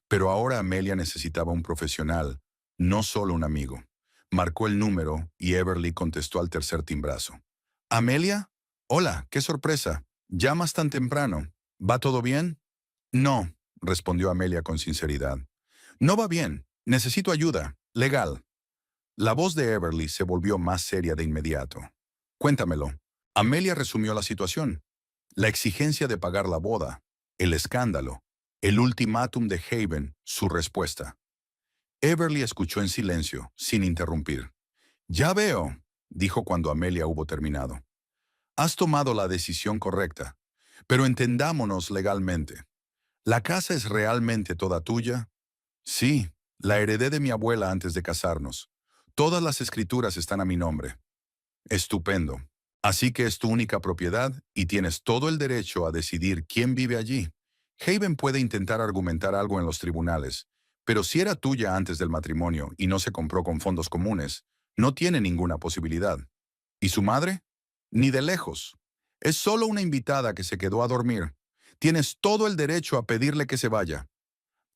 Pero ahora Amelia necesitaba un profesional, no solo un amigo. Marcó el número y Everly contestó al tercer timbrazo. «¿Amelia? Hola, qué sorpresa. ¿Llamas tan temprano? ¿Va todo bien?» «No», respondió Amelia con sinceridad. «No va bien. Necesito ayuda. Legal». La voz de Everly se volvió más seria de inmediato. «Cuéntamelo». Amelia resumió la situación. La exigencia de pagar la boda, el escándalo, el ultimátum de Haven, su respuesta. Everly escuchó en silencio, sin interrumpir. «Ya veo», dijo cuando Amelia hubo terminado. «Has tomado la decisión correcta, pero entendámonos legalmente. ¿La casa es realmente toda tuya?» «Sí, la heredé de mi abuela antes de casarnos. Todas las escrituras están a mi nombre». «Estupendo. Así que es tu única propiedad y tienes todo el derecho a decidir quién vive allí. Haven puede intentar argumentar algo en los tribunales, pero si era tuya antes del matrimonio y no se compró con fondos comunes, no tiene ninguna posibilidad. ¿Y su madre? Ni de lejos. Es solo una invitada que se quedó a dormir. Tienes todo el derecho a pedirle que se vaya».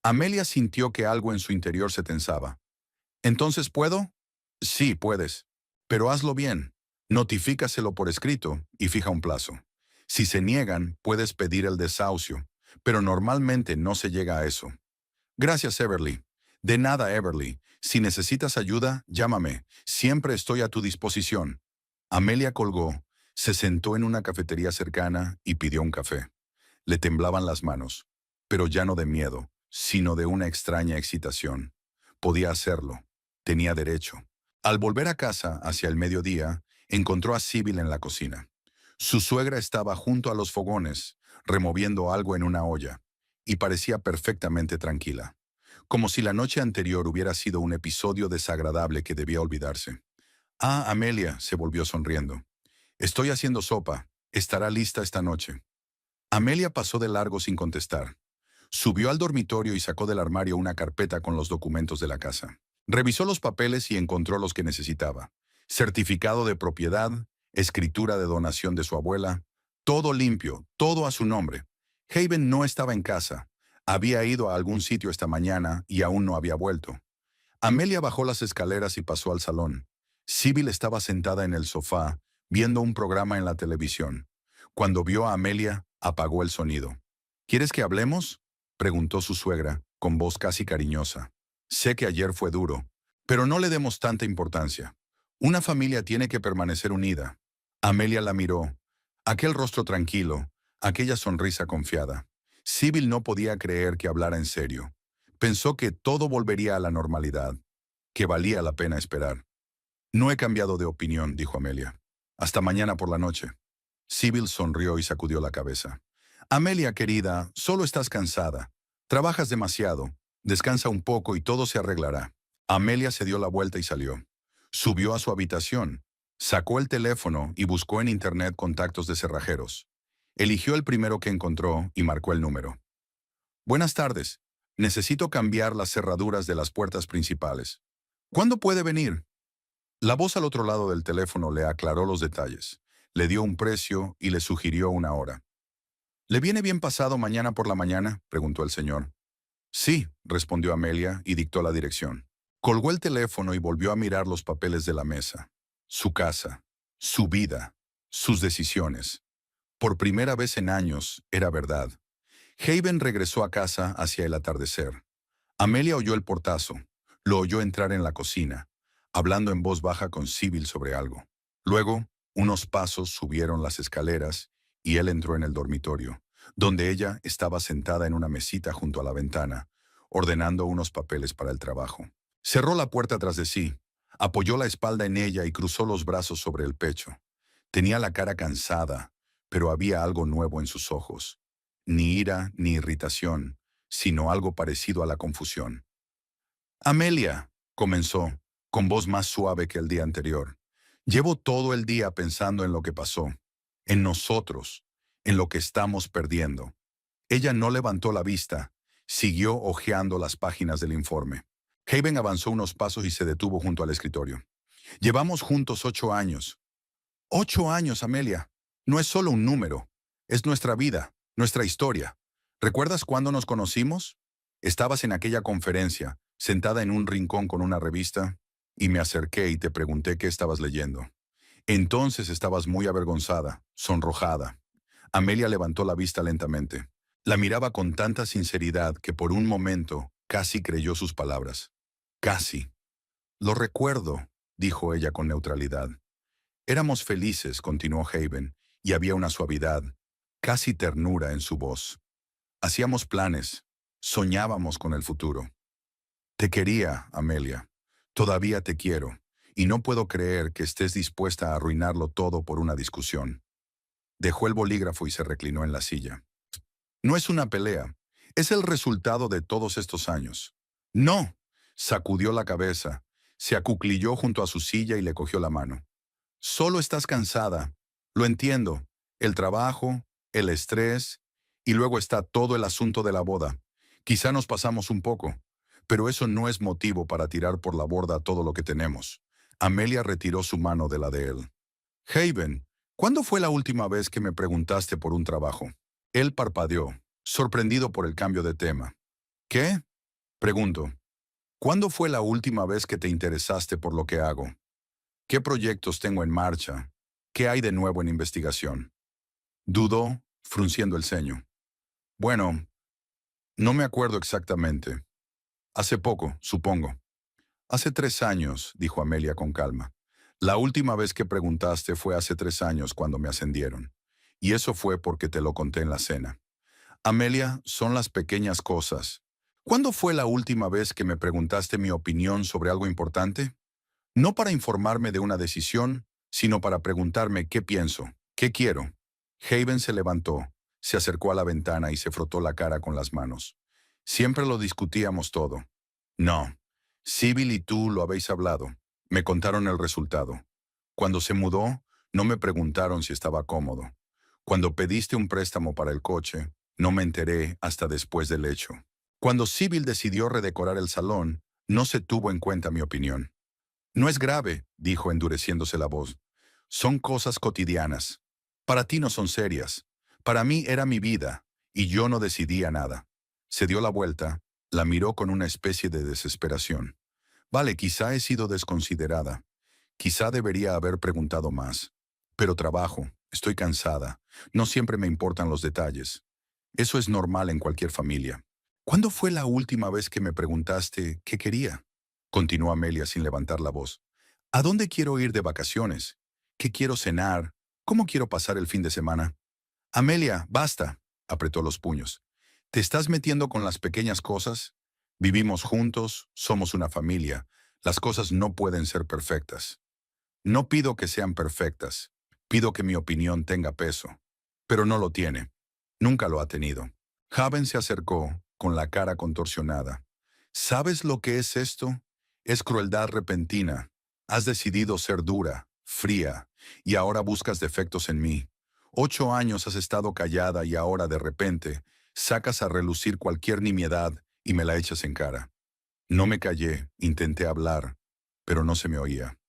Amelia sintió que algo en su interior se tensaba. «¿Entonces puedo?» «Sí, puedes. Pero hazlo bien. Notifícaselo por escrito y fija un plazo. Si se niegan, puedes pedir el desahucio, pero normalmente no se llega a eso». «Gracias, Everly». «De nada, Everly. Si necesitas ayuda, llámame. Siempre estoy a tu disposición». Amelia colgó, se sentó en una cafetería cercana y pidió un café. Le temblaban las manos, pero ya no de miedo, sino de una extraña excitación. Podía hacerlo. Tenía derecho. Al volver a casa hacia el mediodía, encontró a Sibyl en la cocina. Su suegra estaba junto a los fogones, removiendo algo en una olla, y parecía perfectamente tranquila, como si la noche anterior hubiera sido un episodio desagradable que debía olvidarse. Ah, Amelia, se volvió sonriendo. Estoy haciendo sopa. Estará lista esta noche. Amelia pasó de largo sin contestar. Subió al dormitorio y sacó del armario una carpeta con los documentos de la casa. Revisó los papeles y encontró los que necesitaba. Certificado de propiedad, escritura de donación de su abuela, todo limpio, todo a su nombre. Haven no estaba en casa. Había ido a algún sitio esta mañana y aún no había vuelto. Amelia bajó las escaleras y pasó al salón. Sibyl estaba sentada en el sofá, viendo un programa en la televisión. Cuando vio a Amelia, apagó el sonido. ¿Quieres que hablemos?, preguntó su suegra, con voz casi cariñosa. Sé que ayer fue duro, pero no le demos tanta importancia. Una familia tiene que permanecer unida. Amelia la miró. Aquel rostro tranquilo, aquella sonrisa confiada. Sibyl no podía creer que hablara en serio. Pensó que todo volvería a la normalidad, que valía la pena esperar. No he cambiado de opinión, dijo Amelia. Hasta mañana por la noche. Sibyl sonrió y sacudió la cabeza. Amelia, querida, solo estás cansada. Trabajas demasiado. Descansa un poco y todo se arreglará. Amelia se dio la vuelta y salió. Subió a su habitación. Sacó el teléfono y buscó en internet contactos de cerrajeros. Eligió el primero que encontró y marcó el número. Buenas tardes. Necesito cambiar las cerraduras de las puertas principales. ¿Cuándo puede venir? La voz al otro lado del teléfono le aclaró los detalles. Le dio un precio y le sugirió una hora. ¿Le viene bien pasado mañana por la mañana?, preguntó el señor. Sí, respondió Amelia y dictó la dirección. Colgó el teléfono y volvió a mirar los papeles de la mesa. Su casa, su vida, sus decisiones. Por primera vez en años, era verdad. Haven regresó a casa hacia el atardecer. Amelia oyó el portazo. Lo oyó entrar en la cocina, hablando en voz baja con Sibyl sobre algo. Luego, unos pasos subieron las escaleras y él entró en el dormitorio, donde ella estaba sentada en una mesita junto a la ventana, ordenando unos papeles para el trabajo. Cerró la puerta tras de sí, apoyó la espalda en ella y cruzó los brazos sobre el pecho. Tenía la cara cansada, pero había algo nuevo en sus ojos. Ni ira ni irritación, sino algo parecido a la confusión. Amelia, comenzó, con voz más suave que el día anterior. Llevo todo el día pensando en lo que pasó, en nosotros, en lo que estamos perdiendo. Ella no levantó la vista, siguió hojeando las páginas del informe. Haven avanzó unos pasos y se detuvo junto al escritorio. Llevamos juntos 8 años. 8 años, Amelia. No es solo un número, es nuestra vida, nuestra historia. ¿Recuerdas cuándo nos conocimos? Estabas en aquella conferencia, sentada en un rincón con una revista, y me acerqué y te pregunté qué estabas leyendo. Entonces estabas muy avergonzada, sonrojada. Amelia levantó la vista lentamente. La miraba con tanta sinceridad que por un momento casi creyó sus palabras. Casi. Lo recuerdo, dijo ella con neutralidad. Éramos felices, continuó Haven, y había una suavidad, casi ternura en su voz. Hacíamos planes, soñábamos con el futuro. Te quería, Amelia. Todavía te quiero, y no puedo creer que estés dispuesta a arruinarlo todo por una discusión. Dejó el bolígrafo y se reclinó en la silla. No es una pelea, es el resultado de todos estos años. No, sacudió la cabeza, se acuclilló junto a su silla y le cogió la mano. Solo estás cansada, lo entiendo, el trabajo, el estrés, y luego está todo el asunto de la boda. Quizá nos pasamos un poco, pero eso no es motivo para tirar por la borda todo lo que tenemos. Amelia retiró su mano de la de él. Haven, ¿cuándo fue la última vez que me preguntaste por un trabajo? Él parpadeó, sorprendido por el cambio de tema. ¿Qué? Pregunto. ¿Cuándo fue la última vez que te interesaste por lo que hago? ¿Qué proyectos tengo en marcha? ¿Qué hay de nuevo en investigación? Dudó, frunciendo el ceño. Bueno, no me acuerdo exactamente. Hace poco, supongo. Hace 3 años, dijo Amelia con calma. La última vez que preguntaste fue hace 3 años cuando me ascendieron. Y eso fue porque te lo conté en la cena. Amelia, son las pequeñas cosas. ¿Cuándo fue la última vez que me preguntaste mi opinión sobre algo importante? No para informarme de una decisión, sino para preguntarme qué pienso, qué quiero. Haven se levantó, se acercó a la ventana y se frotó la cara con las manos. Siempre lo discutíamos todo. No, Sibyl y tú lo habéis hablado. Me contaron el resultado. Cuando se mudó, no me preguntaron si estaba cómodo. Cuando pediste un préstamo para el coche, no me enteré hasta después del hecho. Cuando Sibyl decidió redecorar el salón, no se tuvo en cuenta mi opinión. No es grave, dijo endureciéndose la voz. Son cosas cotidianas. Para ti no son serias. Para mí era mi vida, y yo no decidía nada. Se dio la vuelta, la miró con una especie de desesperación. Vale, quizá he sido desconsiderada. Quizá debería haber preguntado más. Pero trabajo, estoy cansada. No siempre me importan los detalles. Eso es normal en cualquier familia. ¿Cuándo fue la última vez que me preguntaste qué quería? Continuó Amelia sin levantar la voz. ¿A dónde quiero ir de vacaciones? ¿Qué quiero cenar? ¿Cómo quiero pasar el fin de semana? Amelia, basta, apretó los puños. ¿Te estás metiendo con las pequeñas cosas? Vivimos juntos, somos una familia. Las cosas no pueden ser perfectas. No pido que sean perfectas. Pido que mi opinión tenga peso. Pero no lo tiene. Nunca lo ha tenido. Haven se acercó, con la cara contorsionada. ¿Sabes lo que es esto? Es crueldad repentina. Has decidido ser dura, fría, y ahora buscas defectos en mí. 8 años has estado callada y ahora de repente sacas a relucir cualquier nimiedad y me la echas en cara. No me callé, intenté hablar, pero no se me oía.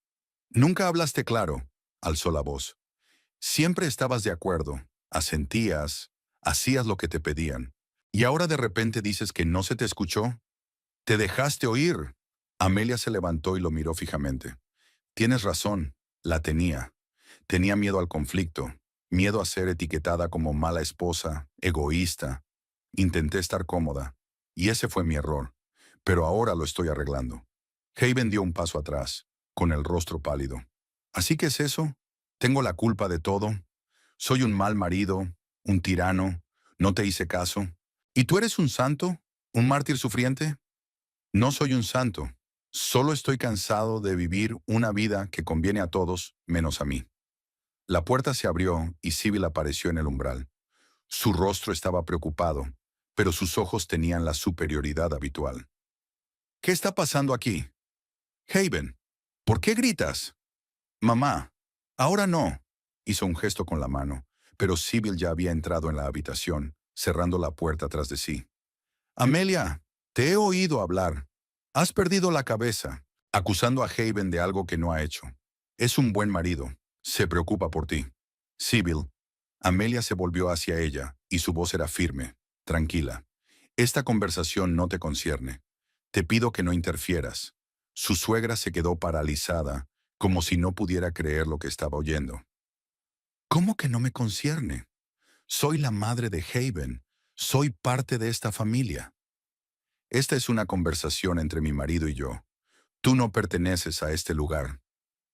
Nunca hablaste claro, alzó la voz. Siempre estabas de acuerdo, asentías, hacías lo que te pedían. Y ahora de repente dices que no se te escuchó. Te dejaste oír. Amelia se levantó y lo miró fijamente. Tienes razón, la tenía. Tenía miedo al conflicto, miedo a ser etiquetada como mala esposa, egoísta. Intenté estar cómoda, y ese fue mi error. Pero ahora lo estoy arreglando. Haven dio un paso atrás, con el rostro pálido. ¿Así que es eso? ¿Tengo la culpa de todo? ¿Soy un mal marido, un tirano? ¿No te hice caso? ¿Y tú eres un santo? ¿Un mártir sufriente? No soy un santo. Solo estoy cansado de vivir una vida que conviene a todos, menos a mí. La puerta se abrió y Sibyl apareció en el umbral. Su rostro estaba preocupado, pero sus ojos tenían la superioridad habitual. ¿Qué está pasando aquí? Haven, ¿por qué gritas? Mamá, ahora no. Hizo un gesto con la mano, pero Sibyl ya había entrado en la habitación, cerrando la puerta tras de sí. Amelia, te he oído hablar. Has perdido la cabeza, acusando a Haven de algo que no ha hecho. Es un buen marido. Se preocupa por ti. Sibyl. Amelia se volvió hacia ella, y su voz era firme, tranquila. Esta conversación no te concierne. Te pido que no interfieras. Su suegra se quedó paralizada, como si no pudiera creer lo que estaba oyendo. ¿Cómo que no me concierne? Soy la madre de Haven. Soy parte de esta familia. Esta es una conversación entre mi marido y yo. Tú no perteneces a este lugar.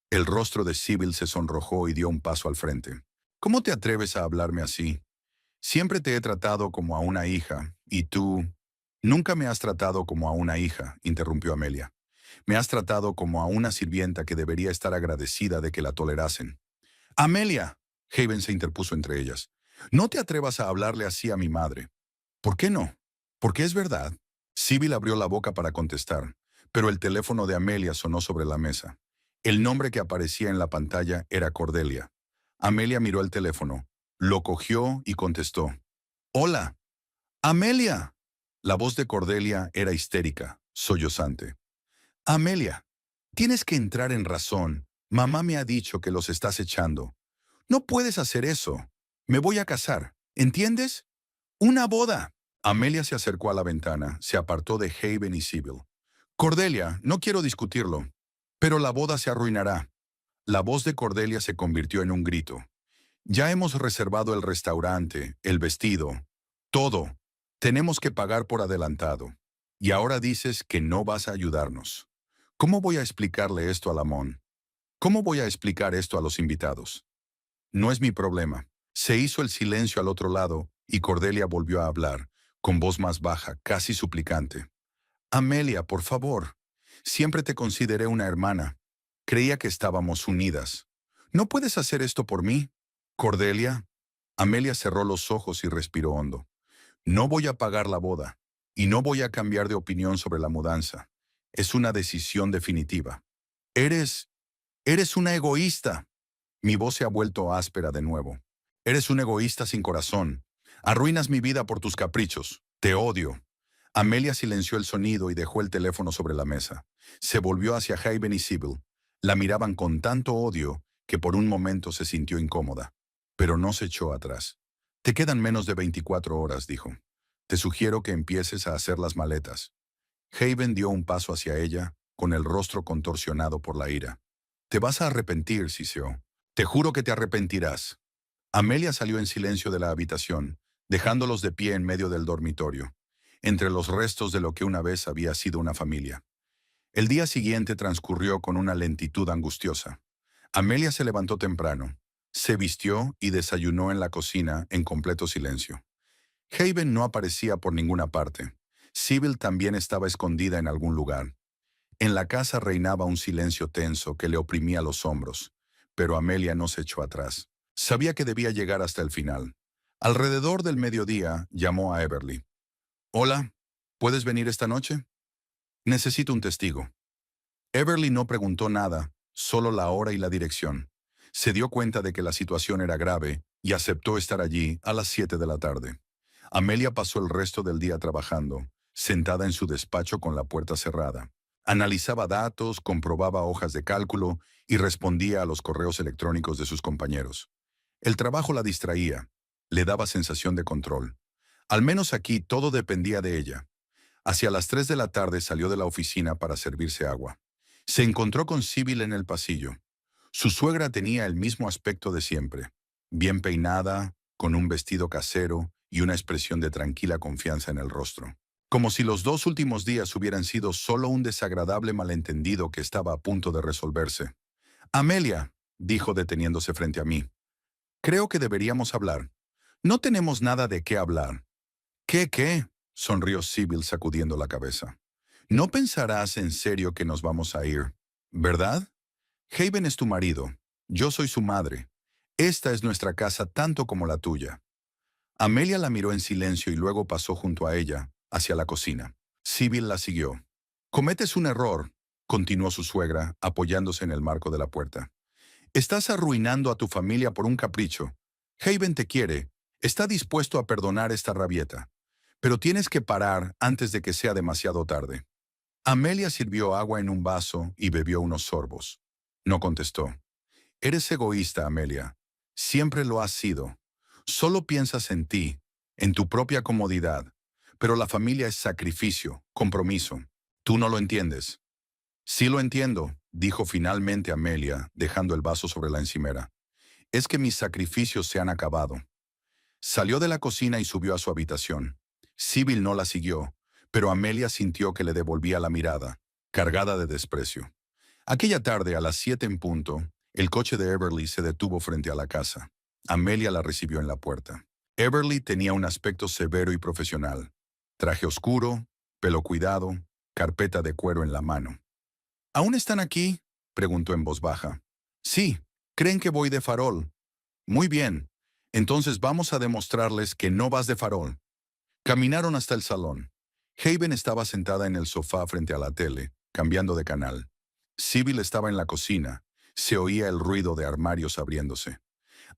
El rostro de Sibyl se sonrojó y dio un paso al frente. ¿Cómo te atreves a hablarme así? Siempre te he tratado como a una hija, y tú... Nunca me has tratado como a una hija, interrumpió Amelia. Me has tratado como a una sirvienta que debería estar agradecida de que la tolerasen. Amelia, Haven se interpuso entre ellas. No te atrevas a hablarle así a mi madre. ¿Por qué no? Porque es verdad. Sibyl abrió la boca para contestar, pero el teléfono de Amelia sonó sobre la mesa. El nombre que aparecía en la pantalla era Cordelia. Amelia miró el teléfono, lo cogió y contestó. Hola. Amelia. La voz de Cordelia era histérica, sollozante. Amelia, tienes que entrar en razón. Mamá me ha dicho que los estás echando. No puedes hacer eso. Me voy a casar. ¿Entiendes? Una boda. Amelia se acercó a la ventana, se apartó de Haven y Sibyl. Cordelia, no quiero discutirlo, pero la boda se arruinará. La voz de Cordelia se convirtió en un grito. Ya hemos reservado el restaurante, el vestido, todo. Tenemos que pagar por adelantado. Y ahora dices que no vas a ayudarnos. ¿Cómo voy a explicarle esto a Lamont? ¿Cómo voy a explicar esto a los invitados? No es mi problema. Se hizo el silencio al otro lado y Cordelia volvió a hablar, con voz más baja, casi suplicante. Amelia, por favor. Siempre te consideré una hermana. Creía que estábamos unidas. ¿No puedes hacer esto por mí? Cordelia. Amelia cerró los ojos y respiró hondo. No voy a pagar la boda. Y no voy a cambiar de opinión sobre la mudanza. Es una decisión definitiva. Eres... eres una egoísta. Mi voz se ha vuelto áspera de nuevo. Eres un egoísta sin corazón. Arruinas mi vida por tus caprichos. Te odio. Amelia silenció el sonido y dejó el teléfono sobre la mesa. Se volvió hacia Haven y Sybil. La miraban con tanto odio que por un momento se sintió incómoda. Pero no se echó atrás. Te quedan menos de 24 horas, dijo. Te sugiero que empieces a hacer las maletas. Haven dio un paso hacia ella, con el rostro contorsionado por la ira. Te vas a arrepentir, siseó. Te juro que te arrepentirás. Amelia salió en silencio de la habitación, dejándolos de pie en medio del dormitorio, entre los restos de lo que una vez había sido una familia. El día siguiente transcurrió con una lentitud angustiosa. Amelia se levantó temprano, se vistió y desayunó en la cocina en completo silencio. Haven no aparecía por ninguna parte. Sybil también estaba escondida en algún lugar. En la casa reinaba un silencio tenso que le oprimía los hombros, pero Amelia no se echó atrás. Sabía que debía llegar hasta el final. Alrededor del mediodía, llamó a Everly. «Hola, ¿puedes venir esta noche? Necesito un testigo». Everly no preguntó nada, solo la hora y la dirección. Se dio cuenta de que la situación era grave y aceptó estar allí a las 7 de la tarde. Amelia pasó el resto del día trabajando, sentada en su despacho con la puerta cerrada. Analizaba datos, comprobaba hojas de cálculo y respondía a los correos electrónicos de sus compañeros. El trabajo la distraía, le daba sensación de control. Al menos aquí todo dependía de ella. Hacia las 3 de la tarde salió de la oficina para servirse agua. Se encontró con Sybil en el pasillo. Su suegra tenía el mismo aspecto de siempre, bien peinada, con un vestido casero y una expresión de tranquila confianza en el rostro. Como si los 2 últimos días hubieran sido solo un desagradable malentendido que estaba a punto de resolverse. «Amelia», dijo deteniéndose frente a mí, «creo que deberíamos hablar». «No tenemos nada de qué hablar». ¿Qué? Sonrió Sybil sacudiendo la cabeza. «No pensarás en serio que nos vamos a ir, ¿verdad? Haven es tu marido, yo soy su madre. Esta es nuestra casa tanto como la tuya». Amelia la miró en silencio y luego pasó junto a ella, hacia la cocina. Sybil la siguió. «Cometes un error», continuó su suegra, apoyándose en el marco de la puerta. «Estás arruinando a tu familia por un capricho. Haven te quiere, está dispuesto a perdonar esta rabieta. Pero tienes que parar antes de que sea demasiado tarde». Amelia sirvió agua en un vaso y bebió unos sorbos. No contestó. «Eres egoísta, Amelia. Siempre lo has sido. Solo piensas en ti, en tu propia comodidad. Pero la familia es sacrificio, compromiso. Tú no lo entiendes». «Sí lo entiendo», dijo finalmente Amelia, dejando el vaso sobre la encimera. «Es que mis sacrificios se han acabado». Salió de la cocina y subió a su habitación. Sybil no la siguió, pero Amelia sintió que le devolvía la mirada, cargada de desprecio. Aquella tarde, a las 7 en punto, el coche de Everly se detuvo frente a la casa. Amelia la recibió en la puerta. Everly tenía un aspecto severo y profesional. Traje oscuro, pelo cuidado, carpeta de cuero en la mano. «¿Aún están aquí?», preguntó en voz baja. «Sí, creen que voy de farol». «Muy bien. Entonces vamos a demostrarles que no vas de farol». Caminaron hasta el salón. Haven estaba sentada en el sofá frente a la tele, cambiando de canal. Sybil estaba en la cocina. Se oía el ruido de armarios abriéndose.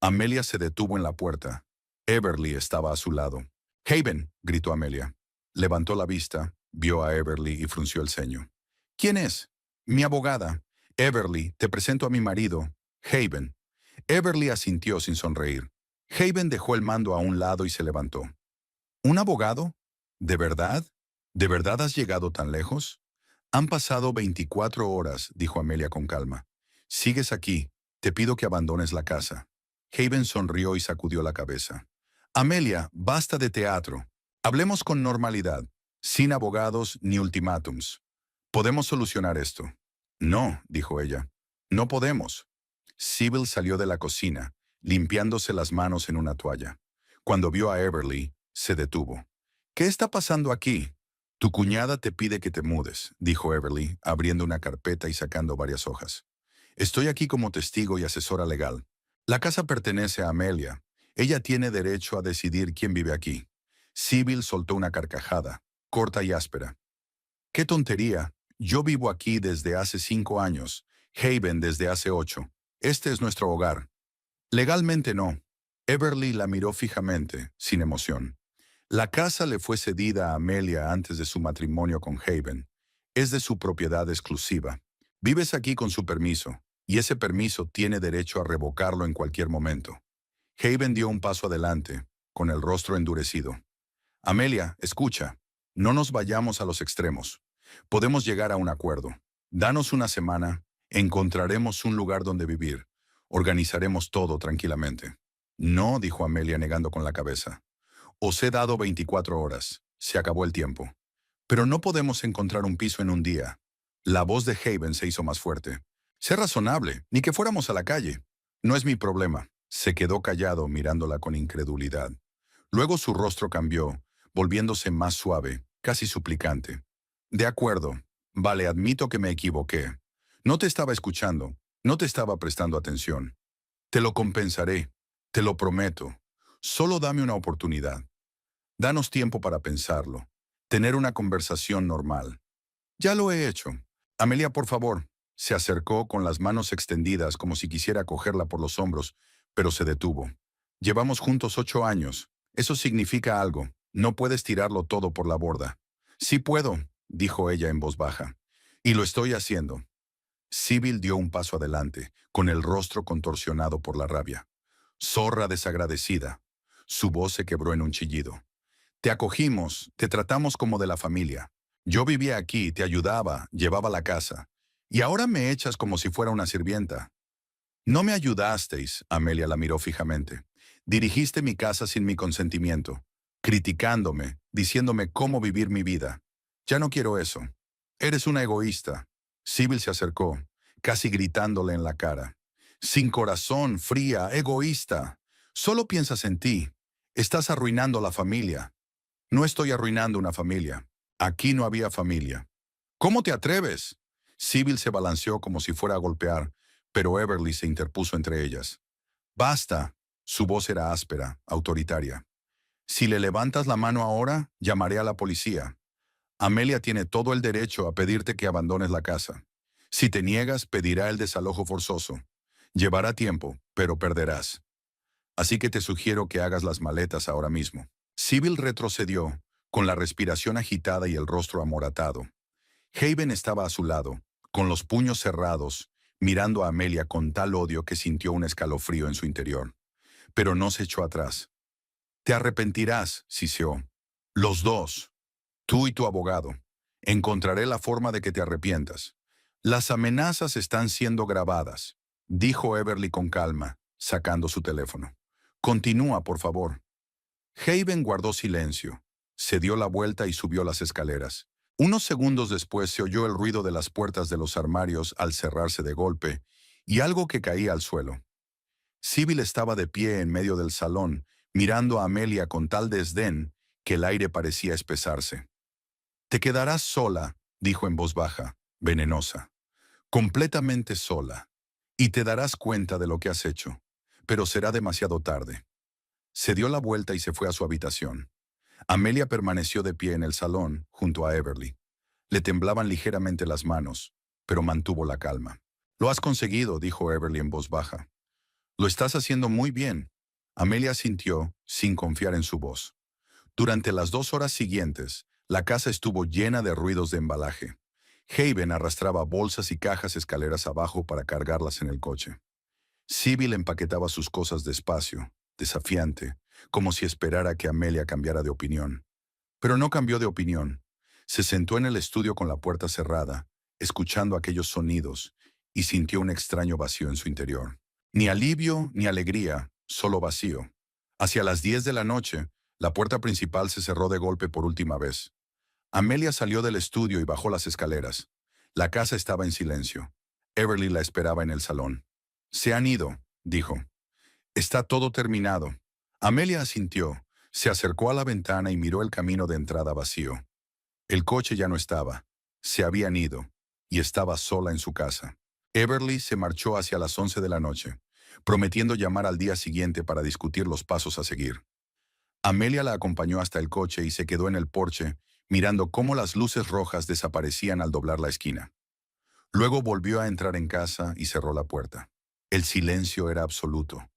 Amelia se detuvo en la puerta. Everly estaba a su lado. «Haven», gritó Amelia. Levantó la vista, vio a Everly y frunció el ceño. «¿Quién es?» «Mi abogada. Everly, te presento a mi marido, Haven». Everly asintió sin sonreír. Haven dejó el mando a un lado y se levantó. «¿Un abogado? ¿De verdad? ¿De verdad has llegado tan lejos?» «Han pasado 24 horas», dijo Amelia con calma. «Sigues aquí. Te pido que abandones la casa». Haven sonrió y sacudió la cabeza. «Amelia, basta de teatro. Hablemos con normalidad, sin abogados ni ultimátums. Podemos solucionar esto». «No», dijo ella. «No podemos». Sybil salió de la cocina, limpiándose las manos en una toalla. Cuando vio a Everly, se detuvo. «¿Qué está pasando aquí?» «Tu cuñada te pide que te mudes», dijo Everly, abriendo una carpeta y sacando varias hojas. Estoy aquí como testigo y asesora legal. La casa pertenece a Amelia. Ella tiene derecho a decidir quién vive aquí. Sybil soltó una carcajada, corta y áspera. ¡Qué tontería! Yo vivo aquí desde hace 5 años. Haven desde hace 8. Este es nuestro hogar. Legalmente no. Everly la miró fijamente, sin emoción. La casa le fue cedida a Amelia antes de su matrimonio con Haven. Es de su propiedad exclusiva. Vives aquí con su permiso, y ese permiso tiene derecho a revocarlo en cualquier momento. Haven dio un paso adelante, con el rostro endurecido. Amelia, escucha. No nos vayamos a los extremos. Podemos llegar a un acuerdo. Danos una semana, encontraremos un lugar donde vivir. Organizaremos todo tranquilamente. No, dijo Amelia negando con la cabeza. Os he dado 24 horas. Se acabó el tiempo. Pero no podemos encontrar un piso en un día. La voz de Haven se hizo más fuerte. Sé razonable, ni que fuéramos a la calle. No es mi problema. Se quedó callado mirándola con incredulidad. Luego su rostro cambió, volviéndose más suave, casi suplicante. De acuerdo. Vale, admito que me equivoqué. No te estaba escuchando. No te estaba prestando atención. Te lo compensaré. Te lo prometo. Solo dame una oportunidad. Danos tiempo para pensarlo. Tener una conversación normal. Ya lo he hecho. Amelia, por favor. Se acercó con las manos extendidas como si quisiera cogerla por los hombros, pero se detuvo. Llevamos juntos 8 años. Eso significa algo. No puedes tirarlo todo por la borda. Sí puedo, dijo ella en voz baja. Y lo estoy haciendo. Sybil dio un paso adelante, con el rostro contorsionado por la rabia. Zorra desagradecida. Su voz se quebró en un chillido. Te acogimos, te tratamos como de la familia. Yo vivía aquí, te ayudaba, llevaba la casa. Y ahora me echas como si fuera una sirvienta. No me ayudasteis, Amelia la miró fijamente. Dirigiste mi casa sin mi consentimiento, criticándome, diciéndome cómo vivir mi vida. Ya no quiero eso. Eres una egoísta. Sybil se acercó, casi gritándole en la cara. Sin corazón, fría, egoísta. Solo piensas en ti. Estás arruinando la familia. No estoy arruinando una familia. Aquí no había familia. ¿Cómo te atreves? Sybil se balanceó como si fuera a golpear, pero Everly se interpuso entre ellas. Basta. Su voz era áspera, autoritaria. Si le levantas la mano ahora, llamaré a la policía. Amelia tiene todo el derecho a pedirte que abandones la casa. Si te niegas, pedirá el desalojo forzoso. Llevará tiempo, pero perderás. Así que te sugiero que hagas las maletas ahora mismo. Sybil retrocedió, con la respiración agitada y el rostro amoratado. Haven estaba a su lado, con los puños cerrados, mirando a Amelia con tal odio que sintió un escalofrío en su interior. Pero no se echó atrás. Te arrepentirás, siseó. Los dos. Tú y tu abogado. Encontraré la forma de que te arrepientas. Las amenazas están siendo grabadas, dijo Everly con calma, sacando su teléfono. Continúa, por favor. Haven guardó silencio. Se dio la vuelta y subió las escaleras. Unos segundos después se oyó el ruido de las puertas de los armarios al cerrarse de golpe y algo que caía al suelo. Sybil estaba de pie en medio del salón, mirando a Amelia con tal desdén que el aire parecía espesarse. Te quedarás sola, dijo en voz baja, venenosa. Completamente sola. Y te darás cuenta de lo que has hecho. Pero será demasiado tarde. Se dio la vuelta y se fue a su habitación. Amelia permaneció de pie en el salón, junto a Everly. Le temblaban ligeramente las manos, pero mantuvo la calma. Lo has conseguido, dijo Everly en voz baja. Lo estás haciendo muy bien. Amelia asintió, sin confiar en su voz. Durante las 2 horas siguientes, la casa estuvo llena de ruidos de embalaje. Haven arrastraba bolsas y cajas escaleras abajo para cargarlas en el coche. Sybil empaquetaba sus cosas despacio, desafiante, como si esperara que Amelia cambiara de opinión. Pero no cambió de opinión. Se sentó en el estudio con la puerta cerrada, escuchando aquellos sonidos, y sintió un extraño vacío en su interior. Ni alivio ni alegría, solo vacío. Hacia las 10 de la noche, la puerta principal se cerró de golpe por última vez. Amelia salió del estudio y bajó las escaleras. La casa estaba en silencio. Everly la esperaba en el salón. Se han ido, dijo. Está todo terminado. Amelia asintió, se acercó a la ventana y miró el camino de entrada vacío. El coche ya no estaba. Se habían ido, y estaba sola en su casa. Everly se marchó hacia las 11 de la noche, prometiendo llamar al día siguiente para discutir los pasos a seguir. Amelia la acompañó hasta el coche y se quedó en el porche, mirando cómo las luces rojas desaparecían al doblar la esquina. Luego volvió a entrar en casa y cerró la puerta. El silencio era absoluto.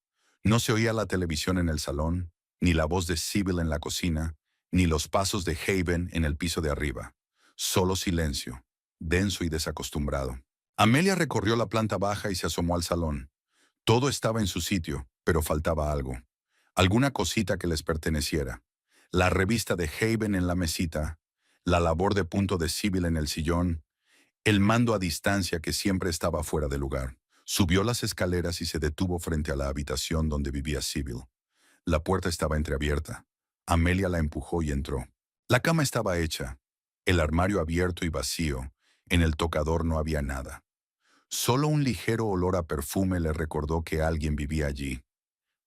No se oía la televisión en el salón, ni la voz de Sybil en la cocina, ni los pasos de Haven en el piso de arriba. Solo silencio, denso y desacostumbrado. Amelia recorrió la planta baja y se asomó al salón. Todo estaba en su sitio, pero faltaba algo. Alguna cosita que les perteneciera. La revista de Haven en la mesita, la labor de punto de Sybil en el sillón, el mando a distancia que siempre estaba fuera de lugar. Subió las escaleras y se detuvo frente a la habitación donde vivía Sybil. La puerta estaba entreabierta. Amelia la empujó y entró. La cama estaba hecha, el armario abierto y vacío. En el tocador no había nada. Solo un ligero olor a perfume le recordó que alguien vivía allí.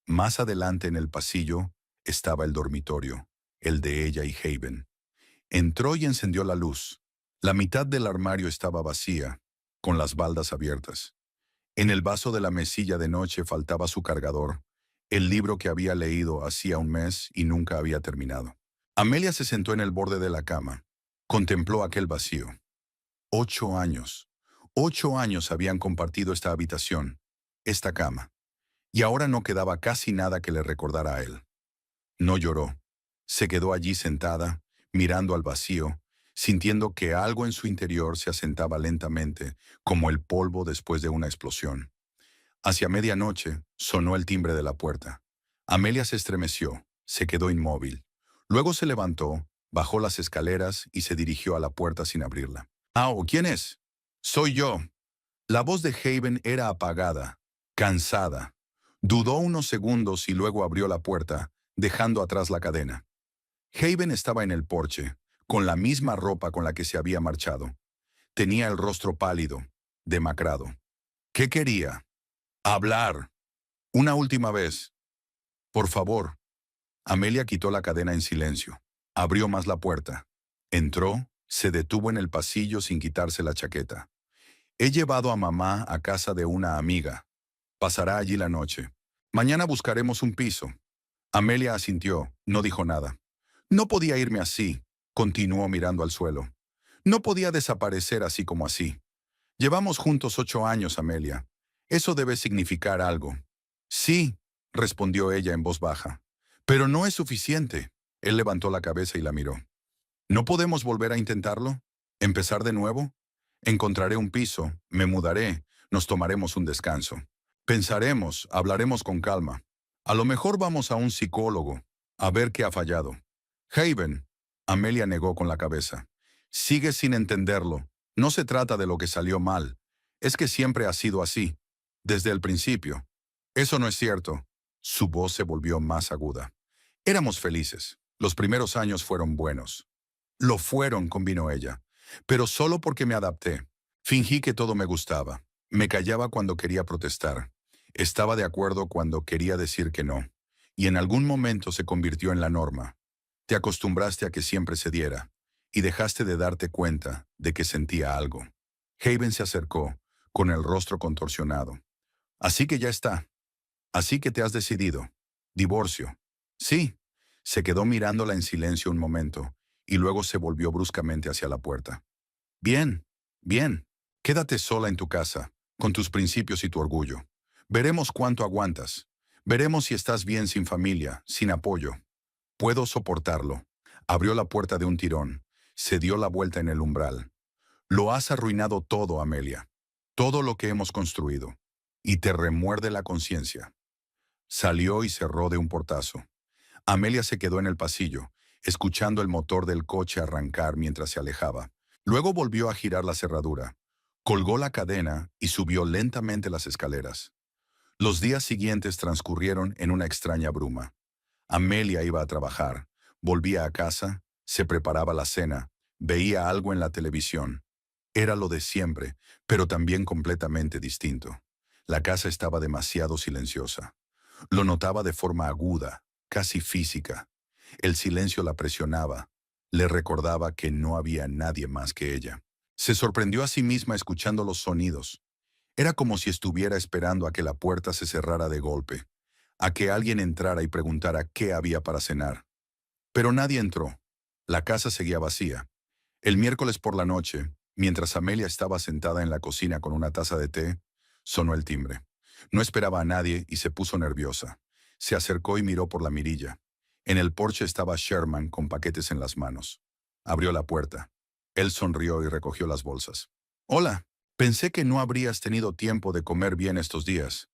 Más adelante en el pasillo estaba el dormitorio, el de ella y Haven. Entró y encendió la luz. La mitad del armario estaba vacía, con las baldas abiertas. En el vaso de la mesilla de noche faltaba su cargador, el libro que había leído hacía un mes y nunca había terminado. Amelia se sentó en el borde de la cama. Contempló aquel vacío. 8 años. 8 años habían compartido esta habitación, esta cama. Y ahora no quedaba casi nada que le recordara a él. No lloró. Se quedó allí sentada, mirando al vacío, sintiendo que algo en su interior se asentaba lentamente, como el polvo después de una explosión. Hacia medianoche sonó el timbre de la puerta. Amelia se estremeció, se quedó inmóvil. Luego se levantó, bajó las escaleras y se dirigió a la puerta sin abrirla. ¿Quién es? Soy yo. La voz de Haven era apagada, cansada. Dudó unos segundos y luego abrió la puerta, dejando atrás la cadena. Haven estaba en el porche, con la misma ropa con la que se había marchado. Tenía el rostro pálido, demacrado. ¿Qué quería? Hablar. Una última vez. Por favor. Amelia quitó la cadena en silencio. Abrió más la puerta. Entró, se detuvo en el pasillo sin quitarse la chaqueta. He llevado a mamá a casa de una amiga. Pasará allí la noche. Mañana buscaremos un piso. Amelia asintió, no dijo nada. No podía irme así, continuó mirando al suelo. No podía desaparecer así como así. Llevamos juntos 8 años, Amelia. Eso debe significar algo. Sí, respondió ella en voz baja. Pero no es suficiente. Él levantó la cabeza y la miró. ¿No podemos volver a intentarlo? ¿Empezar de nuevo? Encontraré un piso, me mudaré, nos tomaremos un descanso. Pensaremos, hablaremos con calma. A lo mejor vamos a un psicólogo, a ver qué ha fallado. Haven, Amelia negó con la cabeza. Sigue sin entenderlo. No se trata de lo que salió mal. Es que siempre ha sido así. Desde el principio. Eso no es cierto. Su voz se volvió más aguda. Éramos felices. Los primeros años fueron buenos. Lo fueron, convino ella. Pero solo porque me adapté. Fingí que todo me gustaba. Me callaba cuando quería protestar. Estaba de acuerdo cuando quería decir que no. Y en algún momento se convirtió en la norma. Te acostumbraste a que siempre se diera. Y dejaste de darte cuenta de que sentía algo. Haven se acercó, con el rostro contorsionado. Así que ya está. Así que te has decidido. Divorcio. Sí. Se quedó mirándola en silencio un momento, y luego se volvió bruscamente hacia la puerta. Bien, bien. Quédate sola en tu casa, con tus principios y tu orgullo. Veremos cuánto aguantas. Veremos si estás bien sin familia, sin apoyo. Puedo soportarlo. Abrió la puerta de un tirón. Se dio la vuelta en el umbral. Lo has arruinado todo, Amelia. Todo lo que hemos construido. Y te remuerde la conciencia. Salió y cerró de un portazo. Amelia se quedó en el pasillo, escuchando el motor del coche arrancar mientras se alejaba. Luego volvió a girar la cerradura. Colgó la cadena y subió lentamente las escaleras. Los días siguientes transcurrieron en una extraña bruma. Amelia iba a trabajar, volvía a casa, se preparaba la cena, veía algo en la televisión. Era lo de siempre, pero también completamente distinto. La casa estaba demasiado silenciosa. Lo notaba de forma aguda, casi física. El silencio la presionaba. Le recordaba que no había nadie más que ella. Se sorprendió a sí misma escuchando los sonidos. Era como si estuviera esperando a que la puerta se cerrara de golpe, a que alguien entrara y preguntara qué había para cenar. Pero nadie entró. La casa seguía vacía. El miércoles por la noche, mientras Amelia estaba sentada en la cocina con una taza de té, sonó el timbre. No esperaba a nadie y se puso nerviosa. Se acercó y miró por la mirilla. En el porche estaba Sherman con paquetes en las manos. Abrió la puerta. Él sonrió y recogió las bolsas. Hola, pensé que no habrías tenido tiempo de comer bien estos días.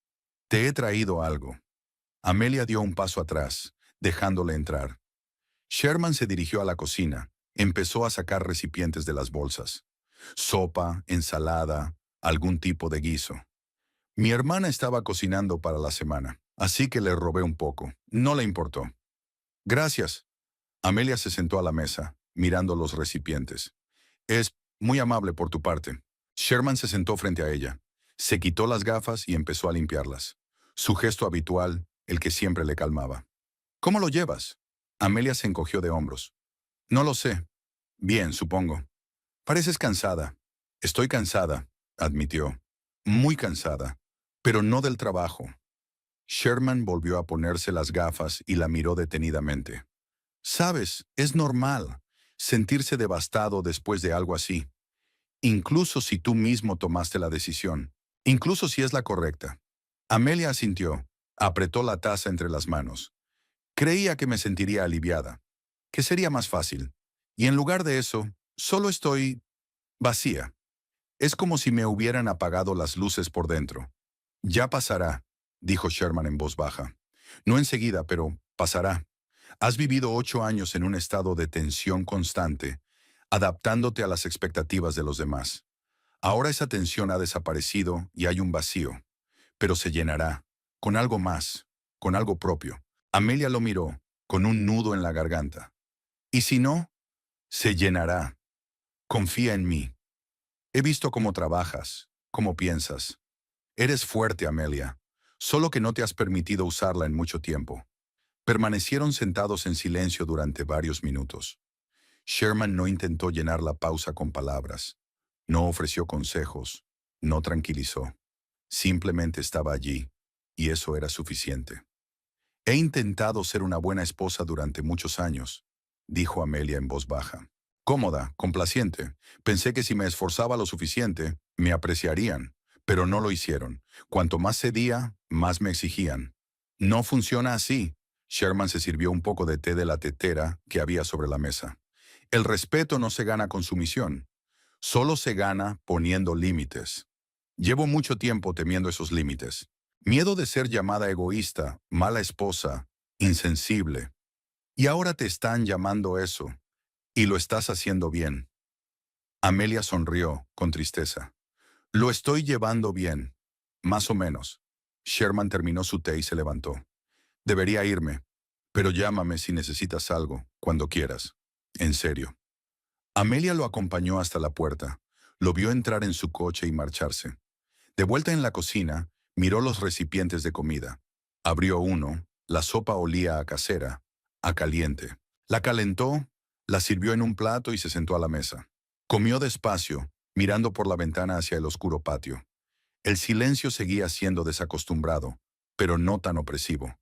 Te he traído algo. Amelia dio un paso atrás, dejándole entrar. Sherman se dirigió a la cocina. Empezó a sacar recipientes de las bolsas. Sopa, ensalada, algún tipo de guiso. Mi hermana estaba cocinando para la semana, así que le robé un poco. No le importó. Gracias. Amelia se sentó a la mesa, mirando los recipientes. Es muy amable por tu parte. Sherman se sentó frente a ella. Se quitó las gafas y empezó a limpiarlas. Su gesto habitual, el que siempre le calmaba. ¿Cómo lo llevas? Amelia se encogió de hombros. No lo sé. Bien, supongo. Pareces cansada. Estoy cansada, admitió. Muy cansada. Pero no del trabajo. Sherman volvió a ponerse las gafas y la miró detenidamente. Sabes, es normal sentirse devastado después de algo así, incluso si tú mismo tomaste la decisión, incluso si es la correcta. Amelia asintió, apretó la taza entre las manos. Creía que me sentiría aliviada, que sería más fácil. Y en lugar de eso, solo estoy vacía. Es como si me hubieran apagado las luces por dentro. Ya pasará, dijo Sherman en voz baja. No enseguida, pero pasará. Has vivido 8 años en un estado de tensión constante, adaptándote a las expectativas de los demás. Ahora esa tensión ha desaparecido y hay un vacío, pero se llenará, con algo más, con algo propio. Amelia lo miró, con un nudo en la garganta. ¿Y si no? Se llenará. Confía en mí. He visto cómo trabajas, cómo piensas. Eres fuerte, Amelia, solo que no te has permitido usarla en mucho tiempo. Permanecieron sentados en silencio durante varios minutos. Sherman no intentó llenar la pausa con palabras. No ofreció consejos. No tranquilizó. Simplemente estaba allí, y eso era suficiente. He intentado ser una buena esposa durante muchos años, dijo Amelia en voz baja. Cómoda, complaciente. Pensé que si me esforzaba lo suficiente, me apreciarían, pero no lo hicieron. Cuanto más cedía, más me exigían. No funciona así. Sherman se sirvió un poco de té de la tetera que había sobre la mesa. El respeto no se gana con sumisión. Solo se gana poniendo límites. Llevo mucho tiempo temiendo esos límites. Miedo de ser llamada egoísta, mala esposa, insensible. Y ahora te están llamando eso. Y lo estás haciendo bien. Amelia sonrió, con tristeza. Lo estoy llevando bien. Más o menos. Sherman terminó su té y se levantó. Debería irme, pero llámame si necesitas algo, cuando quieras. En serio. Amelia lo acompañó hasta la puerta. Lo vio entrar en su coche y marcharse. De vuelta en la cocina, miró los recipientes de comida. Abrió uno, la sopa olía a casera, a caliente. La calentó, la sirvió en un plato y se sentó a la mesa. Comió despacio, mirando por la ventana hacia el oscuro patio. El silencio seguía siendo desacostumbrado, pero no tan opresivo.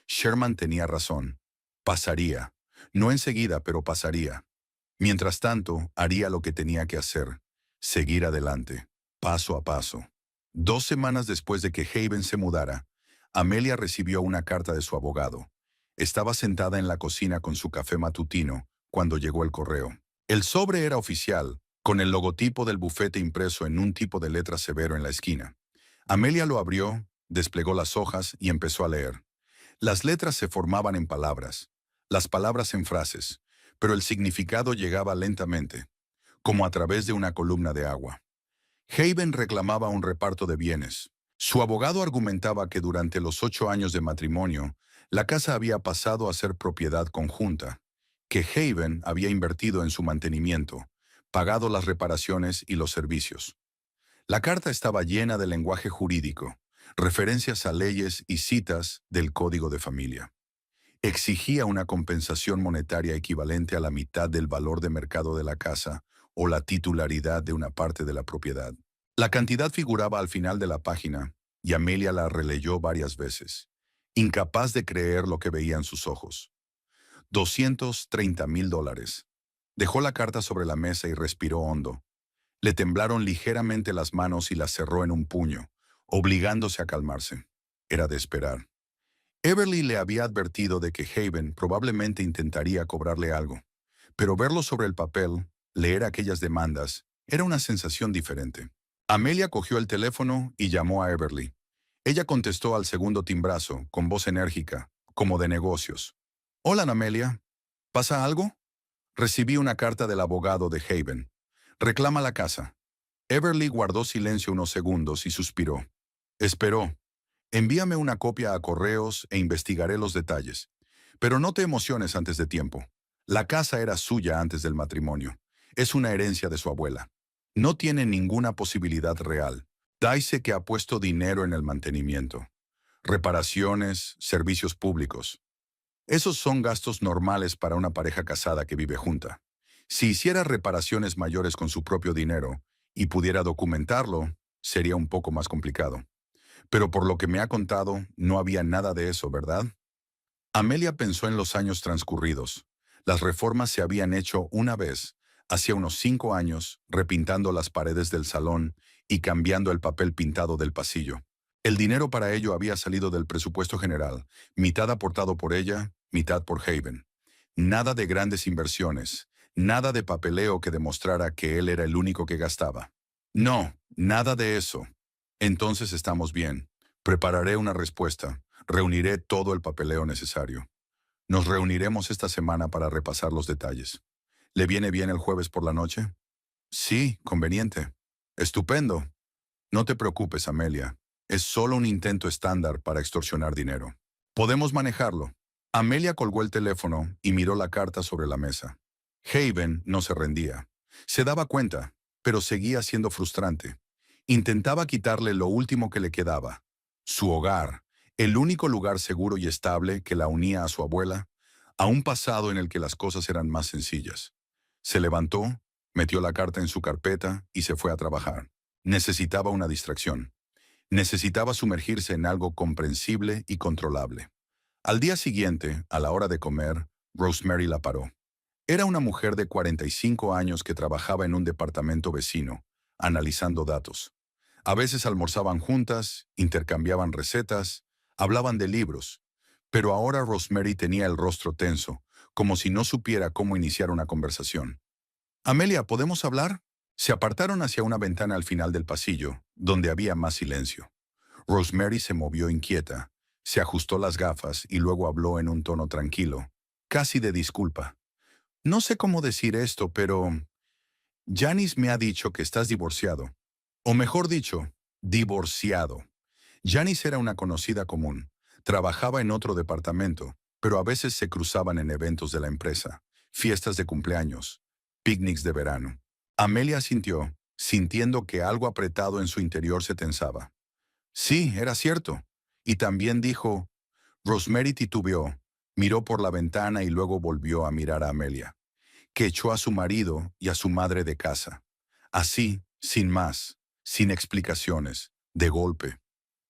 Sherman tenía razón. Pasaría. No enseguida, pero pasaría. Mientras tanto, haría lo que tenía que hacer. Seguir adelante, paso a paso. 2 semanas después de que Haven se mudara, Amelia recibió una carta de su abogado. Estaba sentada en la cocina con su café matutino cuando llegó el correo. El sobre era oficial, con el logotipo del bufete impreso en un tipo de letra severo en la esquina. Amelia lo abrió, desplegó las hojas y empezó a leer. Las letras se formaban en palabras, las palabras en frases, pero el significado llegaba lentamente, como a través de una columna de agua. Haven reclamaba un reparto de bienes. Su abogado argumentaba que durante los 8 años de matrimonio, la casa había pasado a ser propiedad conjunta, que Haven había invertido en su mantenimiento, pagado las reparaciones y los servicios. La carta estaba llena de lenguaje jurídico, referencias a leyes y citas del Código de Familia. Exigía una compensación monetaria equivalente a la mitad del valor de mercado de la casa o la titularidad de una parte de la propiedad. La cantidad figuraba al final de la página y Amelia la releyó varias veces, incapaz de creer lo que veía en sus ojos. $230,000. Dejó la carta sobre la mesa y respiró hondo. Le temblaron ligeramente las manos y las cerró en un puño, obligándose a calmarse. Era de esperar. Everly le había advertido de que Haven probablemente intentaría cobrarle algo, pero verlo sobre el papel, leer aquellas demandas, era una sensación diferente. Amelia cogió el teléfono y llamó a Everly. Ella contestó al segundo timbrazo, con voz enérgica, como de negocios. «Hola, Amelia. ¿Pasa algo?» «Recibí una carta del abogado de Haven. Reclama la casa». Everly guardó silencio unos segundos y suspiró. Esperó. «Envíame una copia a correos e investigaré los detalles. Pero no te emociones antes de tiempo. La casa era suya antes del matrimonio. Es una herencia de su abuela. No tiene ninguna posibilidad real. Dice que ha puesto dinero en el mantenimiento. Reparaciones, servicios públicos. Esos son gastos normales para una pareja casada que vive junta. Si hiciera reparaciones mayores con su propio dinero y pudiera documentarlo, sería un poco más complicado. Pero por lo que me ha contado, no había nada de eso, ¿verdad?» Amelia pensó en los años transcurridos. Las reformas se habían hecho una vez, hacía unos 5 años, repintando las paredes del salón y cambiando el papel pintado del pasillo. El dinero para ello había salido del presupuesto general, mitad aportado por ella, mitad por Haven. Nada de grandes inversiones, nada de papeleo que demostrara que él era el único que gastaba. No, nada de eso. Entonces estamos bien. Prepararé una respuesta. Reuniré todo el papeleo necesario. Nos reuniremos esta semana para repasar los detalles. ¿Le viene bien el jueves por la noche? Sí, conveniente. Estupendo. No te preocupes, Amelia. Es solo un intento estándar para extorsionar dinero. Podemos manejarlo. Amelia colgó el teléfono y miró la carta sobre la mesa. Haven no se rendía. Se daba cuenta, pero seguía siendo frustrante. Intentaba quitarle lo último que le quedaba. Su hogar, el único lugar seguro y estable que la unía a su abuela, a un pasado en el que las cosas eran más sencillas. Se levantó, metió la carta en su carpeta y se fue a trabajar. Necesitaba una distracción. Necesitaba sumergirse en algo comprensible y controlable. Al día siguiente, a la hora de comer, Rosemary la paró. Era una mujer de 45 años que trabajaba en un departamento vecino, analizando datos. A veces almorzaban juntas, intercambiaban recetas, hablaban de libros, pero ahora Rosemary tenía el rostro tenso, como si no supiera cómo iniciar una conversación. «Amelia, ¿podemos hablar?» Se apartaron hacia una ventana al final del pasillo, donde había más silencio. Rosemary se movió inquieta, se ajustó las gafas y luego habló en un tono tranquilo, casi de disculpa. «No sé cómo decir esto, pero Janice me ha dicho que estás divorciado. O mejor dicho, divorciado». Janice era una conocida común. Trabajaba en otro departamento, pero a veces se cruzaban en eventos de la empresa, fiestas de cumpleaños, picnics de verano. Amelia asintió, sintiendo que algo apretado en su interior se tensaba. Sí, era cierto. Y también dijo, Rosemary titubeó, miró por la ventana y luego volvió a mirar a Amelia, que echó a su marido y a su madre de casa. Así, sin más, sin explicaciones, de golpe.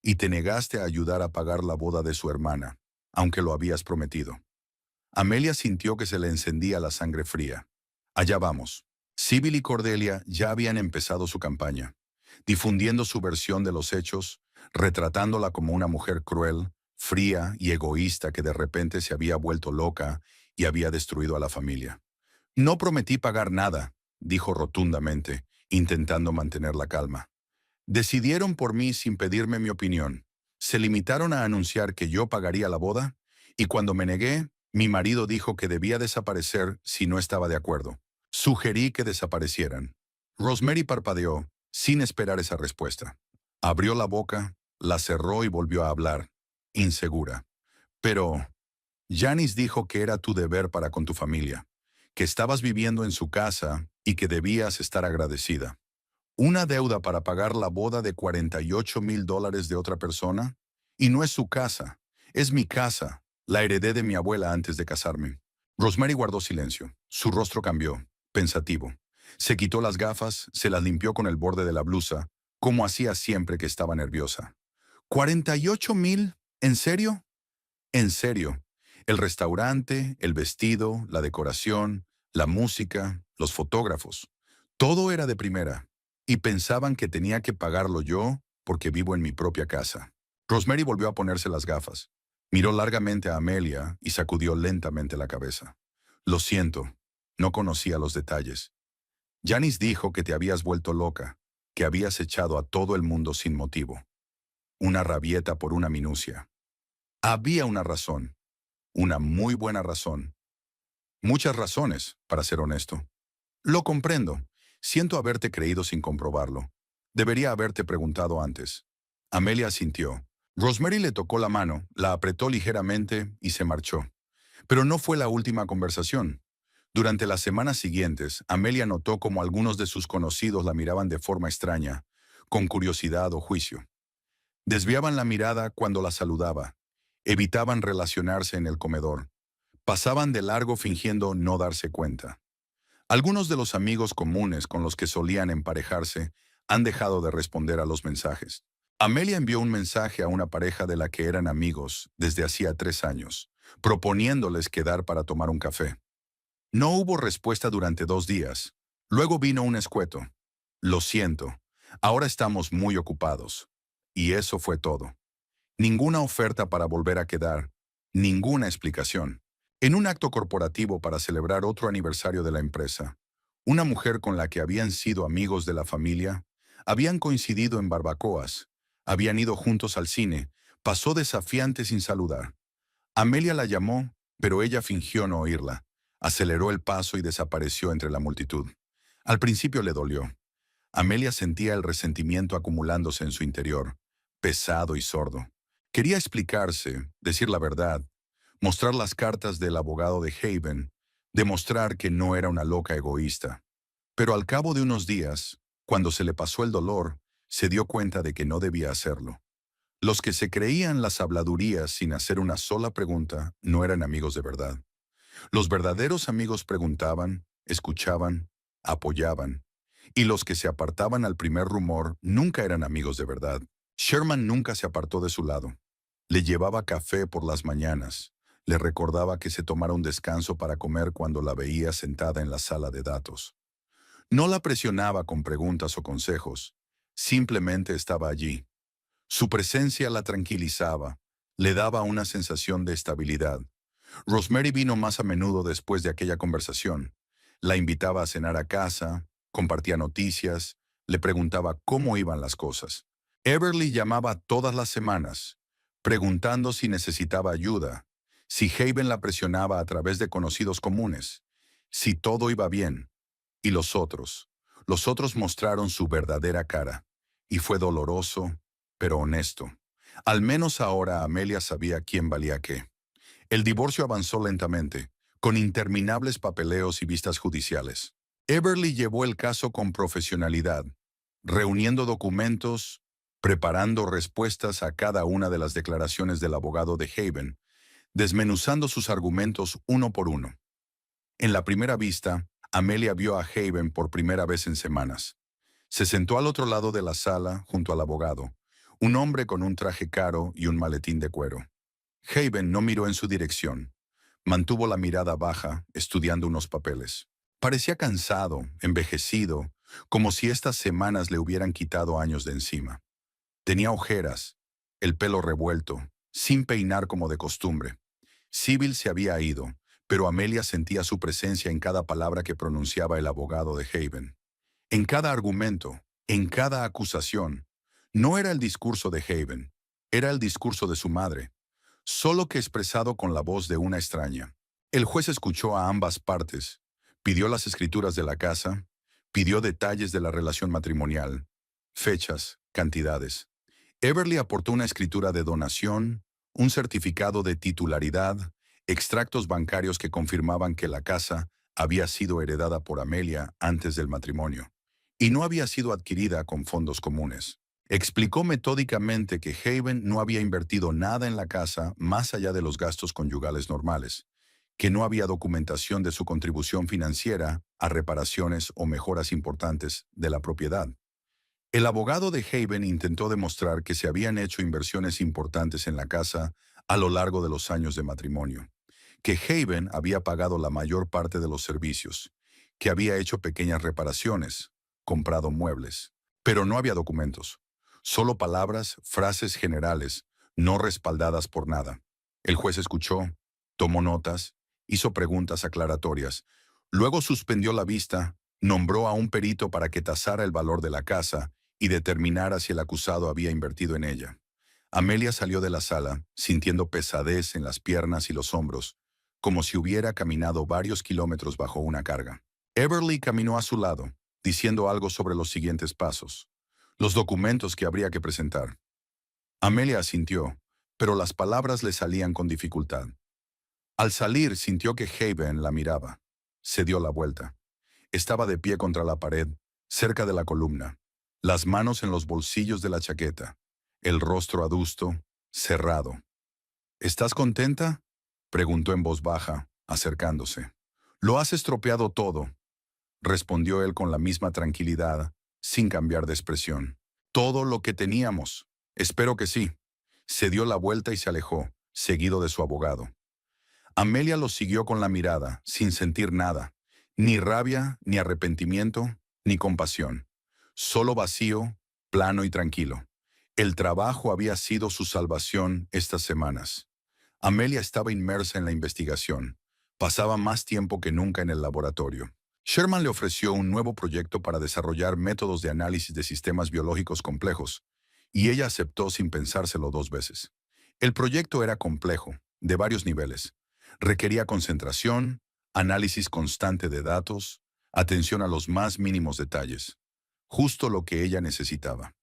Y te negaste a ayudar a pagar la boda de su hermana, aunque lo habías prometido. Amelia sintió que se le encendía la sangre fría. Allá vamos. Sibyl y Cordelia ya habían empezado su campaña, difundiendo su versión de los hechos, retratándola como una mujer cruel, fría y egoísta que de repente se había vuelto loca y había destruido a la familia. «No prometí pagar nada», dijo rotundamente, intentando mantener la calma. «Decidieron por mí sin pedirme mi opinión. Se limitaron a anunciar que yo pagaría la boda, y cuando me negué, mi marido dijo que debía desaparecer si no estaba de acuerdo. Sugerí que desaparecieran». Rosemary parpadeó, sin esperar esa respuesta. Abrió la boca, la cerró y volvió a hablar, insegura. «Pero Janice dijo que era tu deber para con tu familia, que estabas viviendo en su casa y que debías estar agradecida. ¿Una deuda para pagar la boda de $48,000 de otra persona? Y no es su casa, es mi casa. La heredé de mi abuela antes de casarme». Rosemary guardó silencio. Su rostro cambió, pensativo. Se quitó las gafas, se las limpió con el borde de la blusa, como hacía siempre que estaba nerviosa. ¿48,000? ¿En serio? En serio. El restaurante, el vestido, la decoración, la música, los fotógrafos. Todo era de primera. Y pensaban que tenía que pagarlo yo porque vivo en mi propia casa. Rosemary volvió a ponerse las gafas. Miró largamente a Amelia y sacudió lentamente la cabeza. Lo siento, no conocía los detalles. Janice dijo que te habías vuelto loca, que habías echado a todo el mundo sin motivo. Una rabieta por una minucia. Había una razón, una muy buena razón. Muchas razones, para ser honesto. Lo comprendo. Siento haberte creído sin comprobarlo. Debería haberte preguntado antes. Amelia asintió. Rosemary le tocó la mano, la apretó ligeramente y se marchó. Pero no fue la última conversación. Durante las semanas siguientes, Amelia notó cómo algunos de sus conocidos la miraban de forma extraña, con curiosidad o juicio. Desviaban la mirada cuando la saludaba. Evitaban relacionarse en el comedor. Pasaban de largo fingiendo no darse cuenta. Algunos de los amigos comunes con los que solían emparejarse han dejado de responder a los mensajes. Amelia envió un mensaje a una pareja de la que eran amigos desde hacía 3 años, proponiéndoles quedar para tomar un café. No hubo respuesta durante 2 días. Luego vino un escueto. Lo siento, ahora estamos muy ocupados. Y eso fue todo. Ninguna oferta para volver a quedar, ninguna explicación. En un acto corporativo para celebrar otro aniversario de la empresa, una mujer con la que habían sido amigos de la familia, habían coincidido en barbacoas, habían ido juntos al cine, pasó desafiante sin saludar. Amelia la llamó, pero ella fingió no oírla, aceleró el paso y desapareció entre la multitud. Al principio le dolió. Amelia sentía el resentimiento acumulándose en su interior, pesado y sordo. Quería explicarse, decir la verdad, mostrar las cartas del abogado de Haven, demostrar que no era una loca egoísta. Pero al cabo de unos días, cuando se le pasó el dolor, se dio cuenta de que no debía hacerlo. Los que se creían las habladurías sin hacer una sola pregunta no eran amigos de verdad. Los verdaderos amigos preguntaban, escuchaban, apoyaban. Y los que se apartaban al primer rumor nunca eran amigos de verdad. Sherman nunca se apartó de su lado. Le llevaba café por las mañanas. Le recordaba que se tomara un descanso para comer cuando la veía sentada en la sala de datos. No la presionaba con preguntas o consejos. Simplemente estaba allí. Su presencia la tranquilizaba. Le daba una sensación de estabilidad. Rosemary vino más a menudo después de aquella conversación. La invitaba a cenar a casa, compartía noticias, le preguntaba cómo iban las cosas. Everly llamaba todas las semanas, preguntando si necesitaba ayuda, si Haven la presionaba a través de conocidos comunes, si todo iba bien. Y los otros mostraron su verdadera cara, y fue doloroso, pero honesto. Al menos ahora Amelia sabía quién valía qué. El divorcio avanzó lentamente, con interminables papeleos y vistas judiciales. Everly llevó el caso con profesionalidad, reuniendo documentos, preparando respuestas a cada una de las declaraciones del abogado de Haven, desmenuzando sus argumentos uno por uno. En la primera vista, Amelia vio a Haven por primera vez en semanas. Se sentó al otro lado de la sala, junto al abogado, un hombre con un traje caro y un maletín de cuero. Haven no miró en su dirección. Mantuvo la mirada baja, estudiando unos papeles. Parecía cansado, envejecido, como si estas semanas le hubieran quitado años de encima. Tenía ojeras, el pelo revuelto, sin peinar como de costumbre. Sybil se había ido, pero Amelia sentía su presencia en cada palabra que pronunciaba el abogado de Haven. En cada argumento, en cada acusación. No era el discurso de Haven, era el discurso de su madre, solo que expresado con la voz de una extraña. El juez escuchó a ambas partes, pidió las escrituras de la casa, pidió detalles de la relación matrimonial, fechas, cantidades. Everly aportó una escritura de donación, un certificado de titularidad, extractos bancarios que confirmaban que la casa había sido heredada por Amelia antes del matrimonio y no había sido adquirida con fondos comunes. Explicó metódicamente que Haven no había invertido nada en la casa más allá de los gastos conyugales normales, que no había documentación de su contribución financiera a reparaciones o mejoras importantes de la propiedad. El abogado de Haven intentó demostrar que se habían hecho inversiones importantes en la casa a lo largo de los años de matrimonio, que Haven había pagado la mayor parte de los servicios, que había hecho pequeñas reparaciones, comprado muebles, pero no había documentos, solo palabras, frases generales, no respaldadas por nada. El juez escuchó, tomó notas, hizo preguntas aclaratorias, luego suspendió la vista, nombró a un perito para que tasara el valor de la casa y determinara si el acusado había invertido en ella. Amelia salió de la sala, sintiendo pesadez en las piernas y los hombros, como si hubiera caminado varios kilómetros bajo una carga. Everly caminó a su lado, diciendo algo sobre los siguientes pasos, los documentos que habría que presentar. Amelia asintió, pero las palabras le salían con dificultad. Al salir, sintió que Haven la miraba. Se dio la vuelta. Estaba de pie contra la pared, cerca de la columna, las manos en los bolsillos de la chaqueta, el rostro adusto, cerrado. ¿Estás contenta?, preguntó en voz baja, acercándose. Lo has estropeado todo, respondió él con la misma tranquilidad, sin cambiar de expresión. Todo lo que teníamos. Espero que sí. Se dio la vuelta y se alejó, seguido de su abogado. Amelia lo siguió con la mirada, sin sentir nada, ni rabia, ni arrepentimiento, ni compasión. Solo vacío, plano y tranquilo. El trabajo había sido su salvación estas semanas. Amelia estaba inmersa en la investigación. Pasaba más tiempo que nunca en el laboratorio. Sherman le ofreció un nuevo proyecto para desarrollar métodos de análisis de sistemas biológicos complejos, y ella aceptó sin pensárselo dos veces. El proyecto era complejo, de varios niveles. Requería concentración, análisis constante de datos, atención a los más mínimos detalles. Justo lo que ella necesitaba.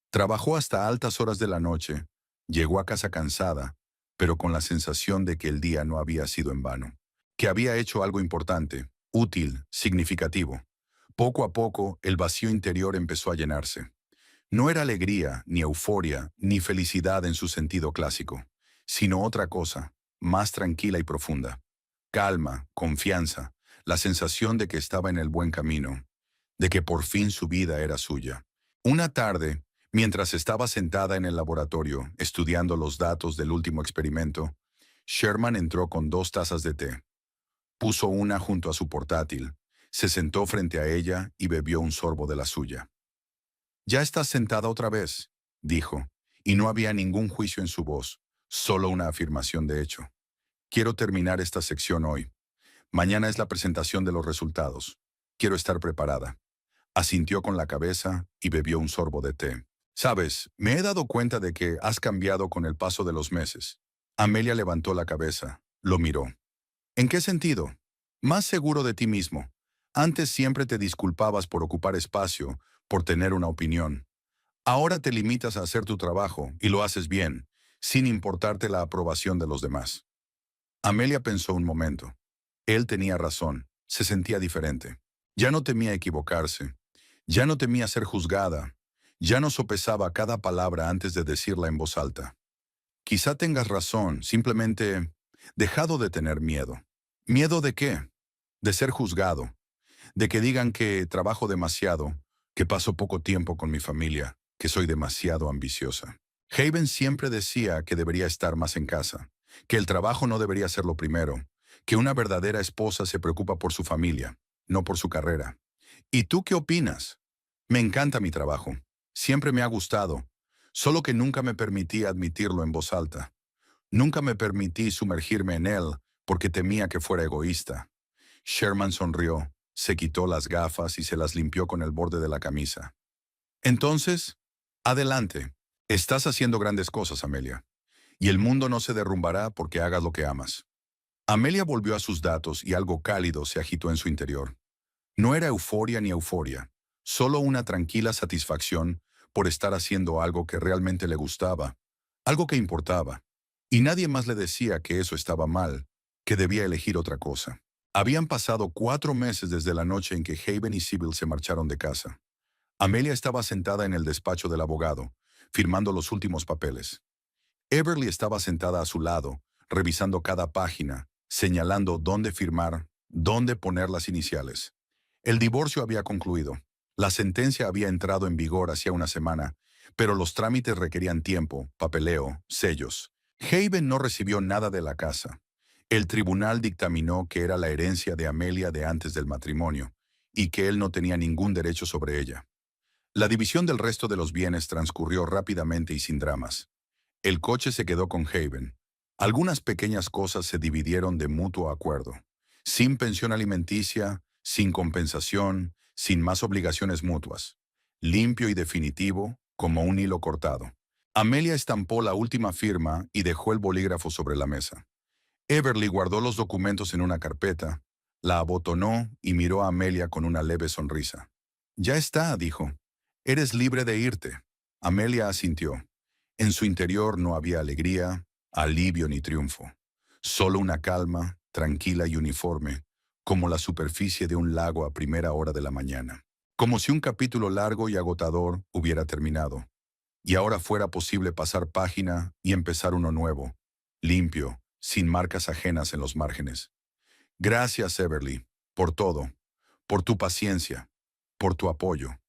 Trabajó hasta altas horas de la noche, llegó a casa cansada, pero con la sensación de que el día no había sido en vano, que había hecho algo importante, útil, significativo. Poco a poco, el vacío interior empezó a llenarse. No era alegría, ni euforia, ni felicidad en su sentido clásico, sino otra cosa, más tranquila y profunda. Calma, confianza, la sensación de que estaba en el buen camino, de que por fin su vida era suya. Una tarde, mientras estaba sentada en el laboratorio, estudiando los datos del último experimento, Sherman entró con 2 tazas de té. Puso una junto a su portátil, se sentó frente a ella y bebió un sorbo de la suya. «Ya estás sentada otra vez», dijo, y no había ningún juicio en su voz, solo una afirmación de hecho. «Quiero terminar esta sección hoy. Mañana es la presentación de los resultados. Quiero estar preparada». Asintió con la cabeza y bebió un sorbo de té. «Sabes, me he dado cuenta de que has cambiado con el paso de los meses». Amelia levantó la cabeza, lo miró. «¿En qué sentido?» «Más seguro de ti mismo. Antes siempre te disculpabas por ocupar espacio, por tener una opinión. Ahora te limitas a hacer tu trabajo y lo haces bien, sin importarte la aprobación de los demás». Amelia pensó un momento. Él tenía razón, se sentía diferente. Ya no temía equivocarse, ya no temía ser juzgada, ya no sopesaba cada palabra antes de decirla en voz alta. «Quizá tengas razón, simplemente dejado de tener miedo». ¿Miedo de qué? De ser juzgado, de que digan que trabajo demasiado, que paso poco tiempo con mi familia, que soy demasiado ambiciosa. Haven siempre decía que debería estar más en casa, que el trabajo no debería ser lo primero, que una verdadera esposa se preocupa por su familia, no por su carrera. ¿Y tú qué opinas? Me encanta mi trabajo. Siempre me ha gustado, solo que nunca me permití admitirlo en voz alta. Nunca me permití sumergirme en él porque temía que fuera egoísta. Sherman sonrió, se quitó las gafas y se las limpió con el borde de la camisa. «Entonces, adelante. Estás haciendo grandes cosas, Amelia. Y el mundo no se derrumbará porque hagas lo que amas». Amelia volvió a sus datos y algo cálido se agitó en su interior. No era euforia ni euforia, solo una tranquila satisfacción por estar haciendo algo que realmente le gustaba, algo que importaba. Y nadie más le decía que eso estaba mal, que debía elegir otra cosa. Habían pasado 4 meses desde la noche en que Haven y Sybil se marcharon de casa. Amelia estaba sentada en el despacho del abogado, firmando los últimos papeles. Everly estaba sentada a su lado, revisando cada página, señalando dónde firmar, dónde poner las iniciales. El divorcio había concluido. La sentencia había entrado en vigor hacía una semana, pero los trámites requerían tiempo, papeleo, sellos. Haven no recibió nada de la casa. El tribunal dictaminó que era la herencia de Amelia de antes del matrimonio, y que él no tenía ningún derecho sobre ella. La división del resto de los bienes transcurrió rápidamente y sin dramas. El coche se quedó con Haven. Algunas pequeñas cosas se dividieron de mutuo acuerdo. Sin pensión alimenticia, sin compensación, sin más obligaciones mutuas. Limpio y definitivo, como un hilo cortado. Amelia estampó la última firma y dejó el bolígrafo sobre la mesa. Everly guardó los documentos en una carpeta, la abotonó y miró a Amelia con una leve sonrisa. Ya está, dijo. Eres libre de irte. Amelia asintió. En su interior no había alegría, alivio ni triunfo. Solo una calma, tranquila y uniforme, como la superficie de un lago a primera hora de la mañana. Como si un capítulo largo y agotador hubiera terminado, y ahora fuera posible pasar página y empezar uno nuevo, limpio, sin marcas ajenas en los márgenes. Gracias, Everly, por todo, por tu paciencia, por tu apoyo.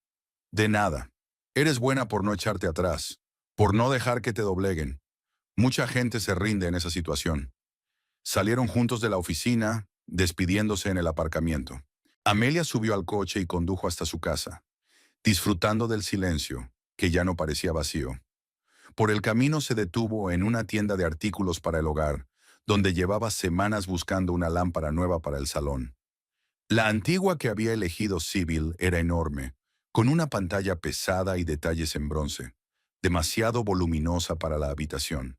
De nada. Eres buena por no echarte atrás, por no dejar que te dobleguen. Mucha gente se rinde en esa situación. Salieron juntos de la oficina, despidiéndose en el aparcamiento. Amelia subió al coche y condujo hasta su casa, disfrutando del silencio, que ya no parecía vacío. Por el camino se detuvo en una tienda de artículos para el hogar, donde llevaba semanas buscando una lámpara nueva para el salón. La antigua que había elegido Sybil era enorme, con una pantalla pesada y detalles en bronce, demasiado voluminosa para la habitación.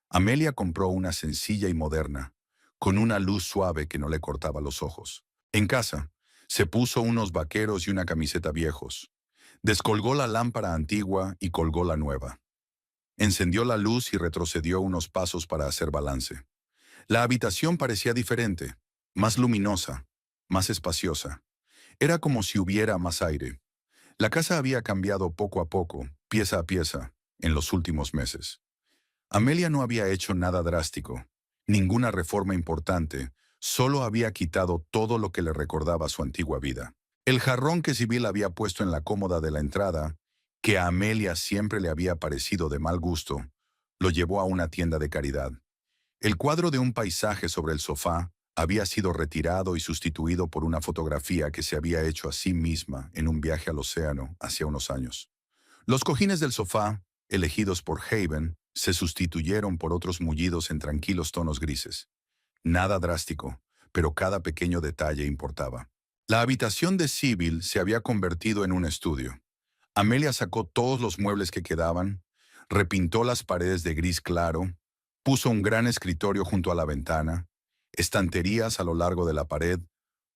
Amelia compró una sencilla y moderna, con una luz suave que no le cortaba los ojos. En casa, se puso unos vaqueros y una camiseta viejos. Descolgó la lámpara antigua y colgó la nueva. Encendió la luz y retrocedió unos pasos para hacer balance. La habitación parecía diferente, más luminosa, más espaciosa. Era como si hubiera más aire. La casa había cambiado poco a poco, pieza a pieza, en los últimos meses. Amelia no había hecho nada drástico, ninguna reforma importante, solo había quitado todo lo que le recordaba su antigua vida. El jarrón que Sibyl había puesto en la cómoda de la entrada, que a Amelia siempre le había parecido de mal gusto, lo llevó a una tienda de caridad. El cuadro de un paisaje sobre el sofá había sido retirado y sustituido por una fotografía que se había hecho a sí misma en un viaje al océano hacía unos años. Los cojines del sofá, elegidos por Haven, se sustituyeron por otros mullidos en tranquilos tonos grises. Nada drástico, pero cada pequeño detalle importaba. La habitación de Sybil se había convertido en un estudio. Amelia sacó todos los muebles que quedaban, repintó las paredes de gris claro, puso un gran escritorio junto a la ventana, estanterías a lo largo de la pared,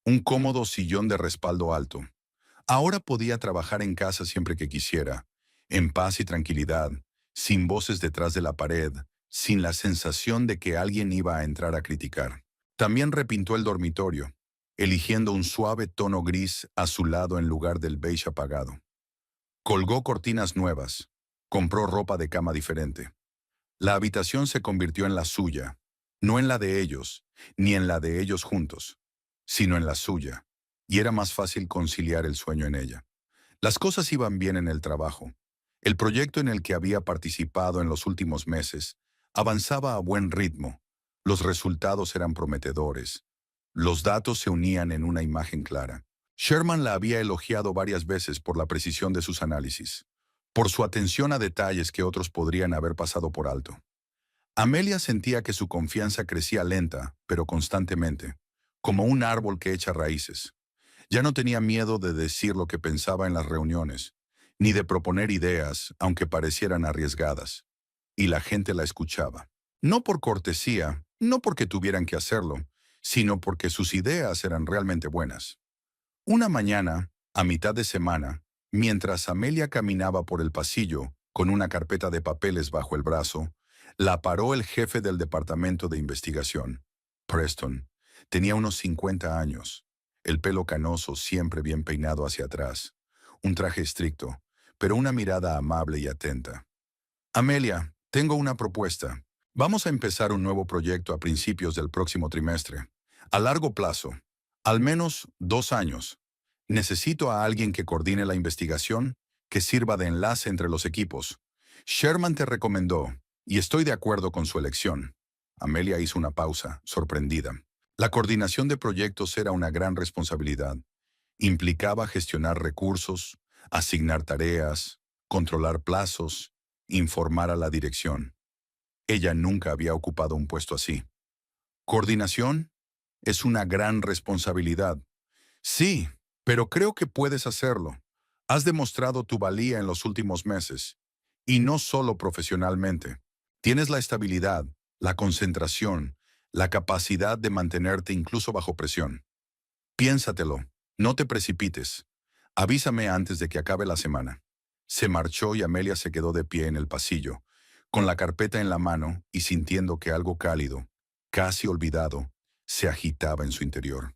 un cómodo sillón de respaldo alto. Ahora podía trabajar en casa siempre que quisiera, en paz y tranquilidad, sin voces detrás de la pared, sin la sensación de que alguien iba a entrar a criticar. También repintó el dormitorio, eligiendo un suave tono gris azulado en lugar del beige apagado. Colgó cortinas nuevas, compró ropa de cama diferente. La habitación se convirtió en la suya, no en la de ellos, ni en la de ellos juntos, sino en la suya, y era más fácil conciliar el sueño en ella. Las cosas iban bien en el trabajo. El proyecto en el que había participado en los últimos meses avanzaba a buen ritmo. Los resultados eran prometedores. Los datos se unían en una imagen clara. Sherman la había elogiado varias veces por la precisión de sus análisis, por su atención a detalles que otros podrían haber pasado por alto. Amelia sentía que su confianza crecía lenta, pero constantemente, como un árbol que echa raíces. Ya no tenía miedo de decir lo que pensaba en las reuniones, ni de proponer ideas, aunque parecieran arriesgadas. Y la gente la escuchaba. No por cortesía, no porque tuvieran que hacerlo, sino porque sus ideas eran realmente buenas. Una mañana, a mitad de semana, mientras Amelia caminaba por el pasillo con una carpeta de papeles bajo el brazo, la paró el jefe del departamento de investigación, Preston. Tenía unos 50 años, el pelo canoso siempre bien peinado hacia atrás, un traje estricto, pero una mirada amable y atenta. Amelia, tengo una propuesta. Vamos a empezar un nuevo proyecto a principios del próximo trimestre. A largo plazo, al menos 2 años. Necesito a alguien que coordine la investigación, que sirva de enlace entre los equipos. Sherman te recomendó, y estoy de acuerdo con su elección. Amelia hizo una pausa, sorprendida. La coordinación de proyectos era una gran responsabilidad. Implicaba gestionar recursos, asignar tareas, controlar plazos, informar a la dirección. Ella nunca había ocupado un puesto así. ¿Coordinación? Es una gran responsabilidad. Sí, pero creo que puedes hacerlo. Has demostrado tu valía en los últimos meses, y no solo profesionalmente. Tienes la estabilidad, la concentración, la capacidad de mantenerte incluso bajo presión. Piénsatelo, no te precipites. Avísame antes de que acabe la semana. Se marchó y Amelia se quedó de pie en el pasillo, con la carpeta en la mano y sintiendo que algo cálido, casi olvidado, se agitaba en su interior.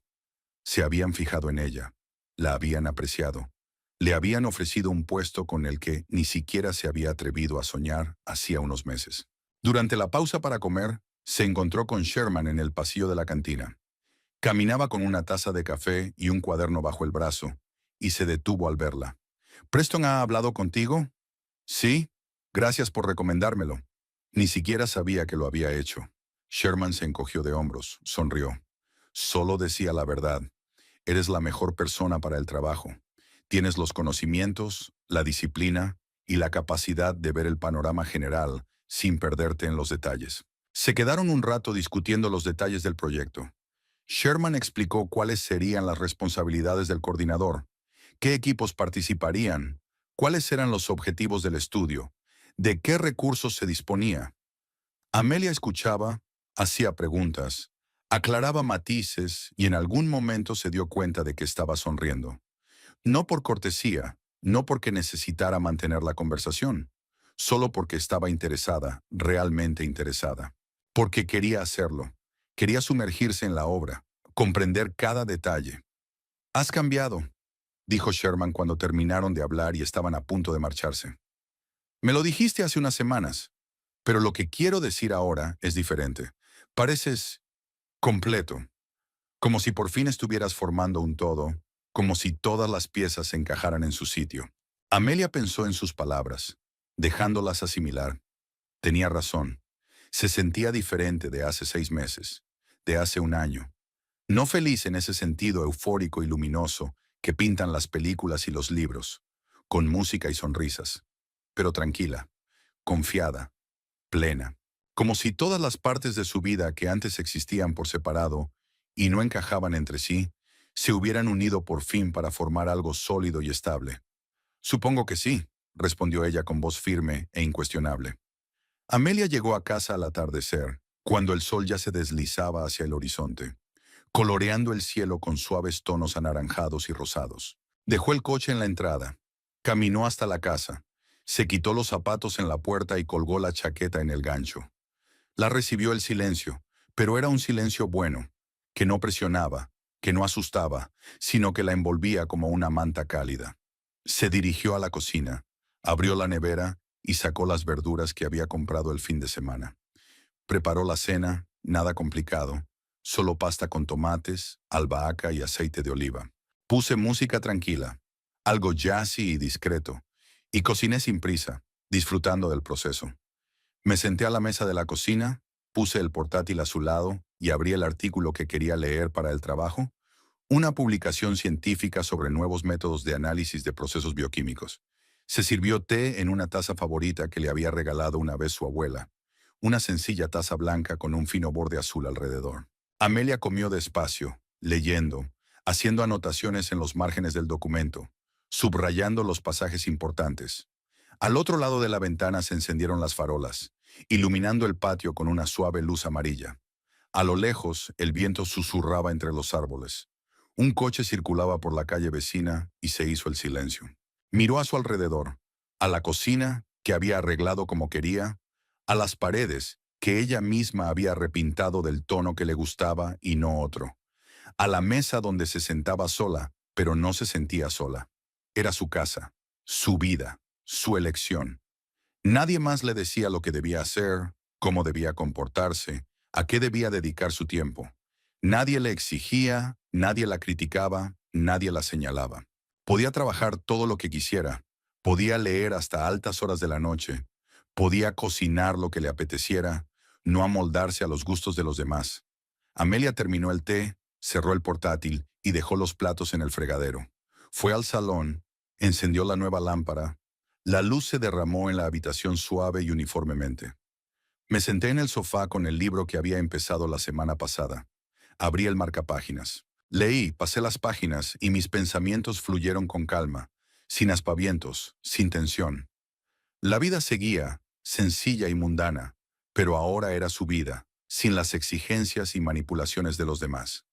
Se habían fijado en ella, la habían apreciado, le habían ofrecido un puesto con el que ni siquiera se había atrevido a soñar hacía unos meses. Durante la pausa para comer, se encontró con Sherman en el pasillo de la cantina. Caminaba con una taza de café y un cuaderno bajo el brazo, y se detuvo al verla. ¿Preston ha hablado contigo? Sí, gracias por recomendármelo. Ni siquiera sabía que lo había hecho. Sherman se encogió de hombros, sonrió. Solo decía la verdad. Eres la mejor persona para el trabajo. Tienes los conocimientos, la disciplina y la capacidad de ver el panorama general sin perderte en los detalles. Se quedaron un rato discutiendo los detalles del proyecto. Sherman explicó cuáles serían las responsabilidades del coordinador, qué equipos participarían, cuáles eran los objetivos del estudio, de qué recursos se disponía. Amelia escuchaba, hacía preguntas, aclaraba matices y en algún momento se dio cuenta de que estaba sonriendo. No por cortesía, no porque necesitara mantener la conversación, solo porque estaba interesada, realmente interesada. Porque quería hacerlo, quería sumergirse en la obra, comprender cada detalle. Has cambiado, dijo Sherman cuando terminaron de hablar y estaban a punto de marcharse. Me lo dijiste hace unas semanas, pero lo que quiero decir ahora es diferente. Pareces completo, como si por fin estuvieras formando un todo, como si todas las piezas se encajaran en su sitio. Amelia pensó en sus palabras, dejándolas asimilar. Tenía razón. Se sentía diferente de hace 6 meses, de hace un año. No feliz en ese sentido eufórico y luminoso que pintan las películas y los libros, con música y sonrisas, pero tranquila, confiada, plena, como si todas las partes de su vida que antes existían por separado y no encajaban entre sí, se hubieran unido por fin para formar algo sólido y estable. Supongo que sí, respondió ella con voz firme e incuestionable. Amelia llegó a casa al atardecer, cuando el sol ya se deslizaba hacia el horizonte, coloreando el cielo con suaves tonos anaranjados y rosados. Dejó el coche en la entrada, caminó hasta la casa, se quitó los zapatos en la puerta y colgó la chaqueta en el gancho. La recibió el silencio, pero era un silencio bueno, que no presionaba, que no asustaba, sino que la envolvía como una manta cálida. Se dirigió a la cocina, abrió la nevera y sacó las verduras que había comprado el fin de semana. Preparó la cena, nada complicado, solo pasta con tomates, albahaca y aceite de oliva. Puse música tranquila, algo jazzy y discreto, y cociné sin prisa, disfrutando del proceso. Me senté a la mesa de la cocina, puse el portátil a su lado y abrí el artículo que quería leer para el trabajo, una publicación científica sobre nuevos métodos de análisis de procesos bioquímicos. Se sirvió té en una taza favorita que le había regalado una vez su abuela, una sencilla taza blanca con un fino borde azul alrededor. Amelia comió despacio, leyendo, haciendo anotaciones en los márgenes del documento, subrayando los pasajes importantes. Al otro lado de la ventana se encendieron las farolas, iluminando el patio con una suave luz amarilla. A lo lejos, el viento susurraba entre los árboles. Un coche circulaba por la calle vecina y se hizo el silencio. Miró a su alrededor, a la cocina, que había arreglado como quería, a las paredes, que ella misma había repintado del tono que le gustaba y no otro, a la mesa donde se sentaba sola, pero no se sentía sola. Era su casa, su vida, su elección. Nadie más le decía lo que debía hacer, cómo debía comportarse, a qué debía dedicar su tiempo. Nadie le exigía, nadie la criticaba, Nadie la señalaba. Podía trabajar todo lo que quisiera. Podía leer hasta altas horas de la noche. Podía cocinar lo que le apeteciera, no amoldarse a los gustos de los demás. Amelia terminó el té, cerró el portátil y dejó los platos en el fregadero. Fue al salón, encendió la nueva lámpara. La luz se derramó en la habitación suave y uniformemente. Me senté en el sofá con el libro que había empezado la semana pasada. Abrí el marcapáginas. Leí, pasé las páginas y mis pensamientos fluyeron con calma, sin aspavientos, sin tensión. La vida seguía, sencilla y mundana, pero ahora era su vida, sin las exigencias y manipulaciones de los demás.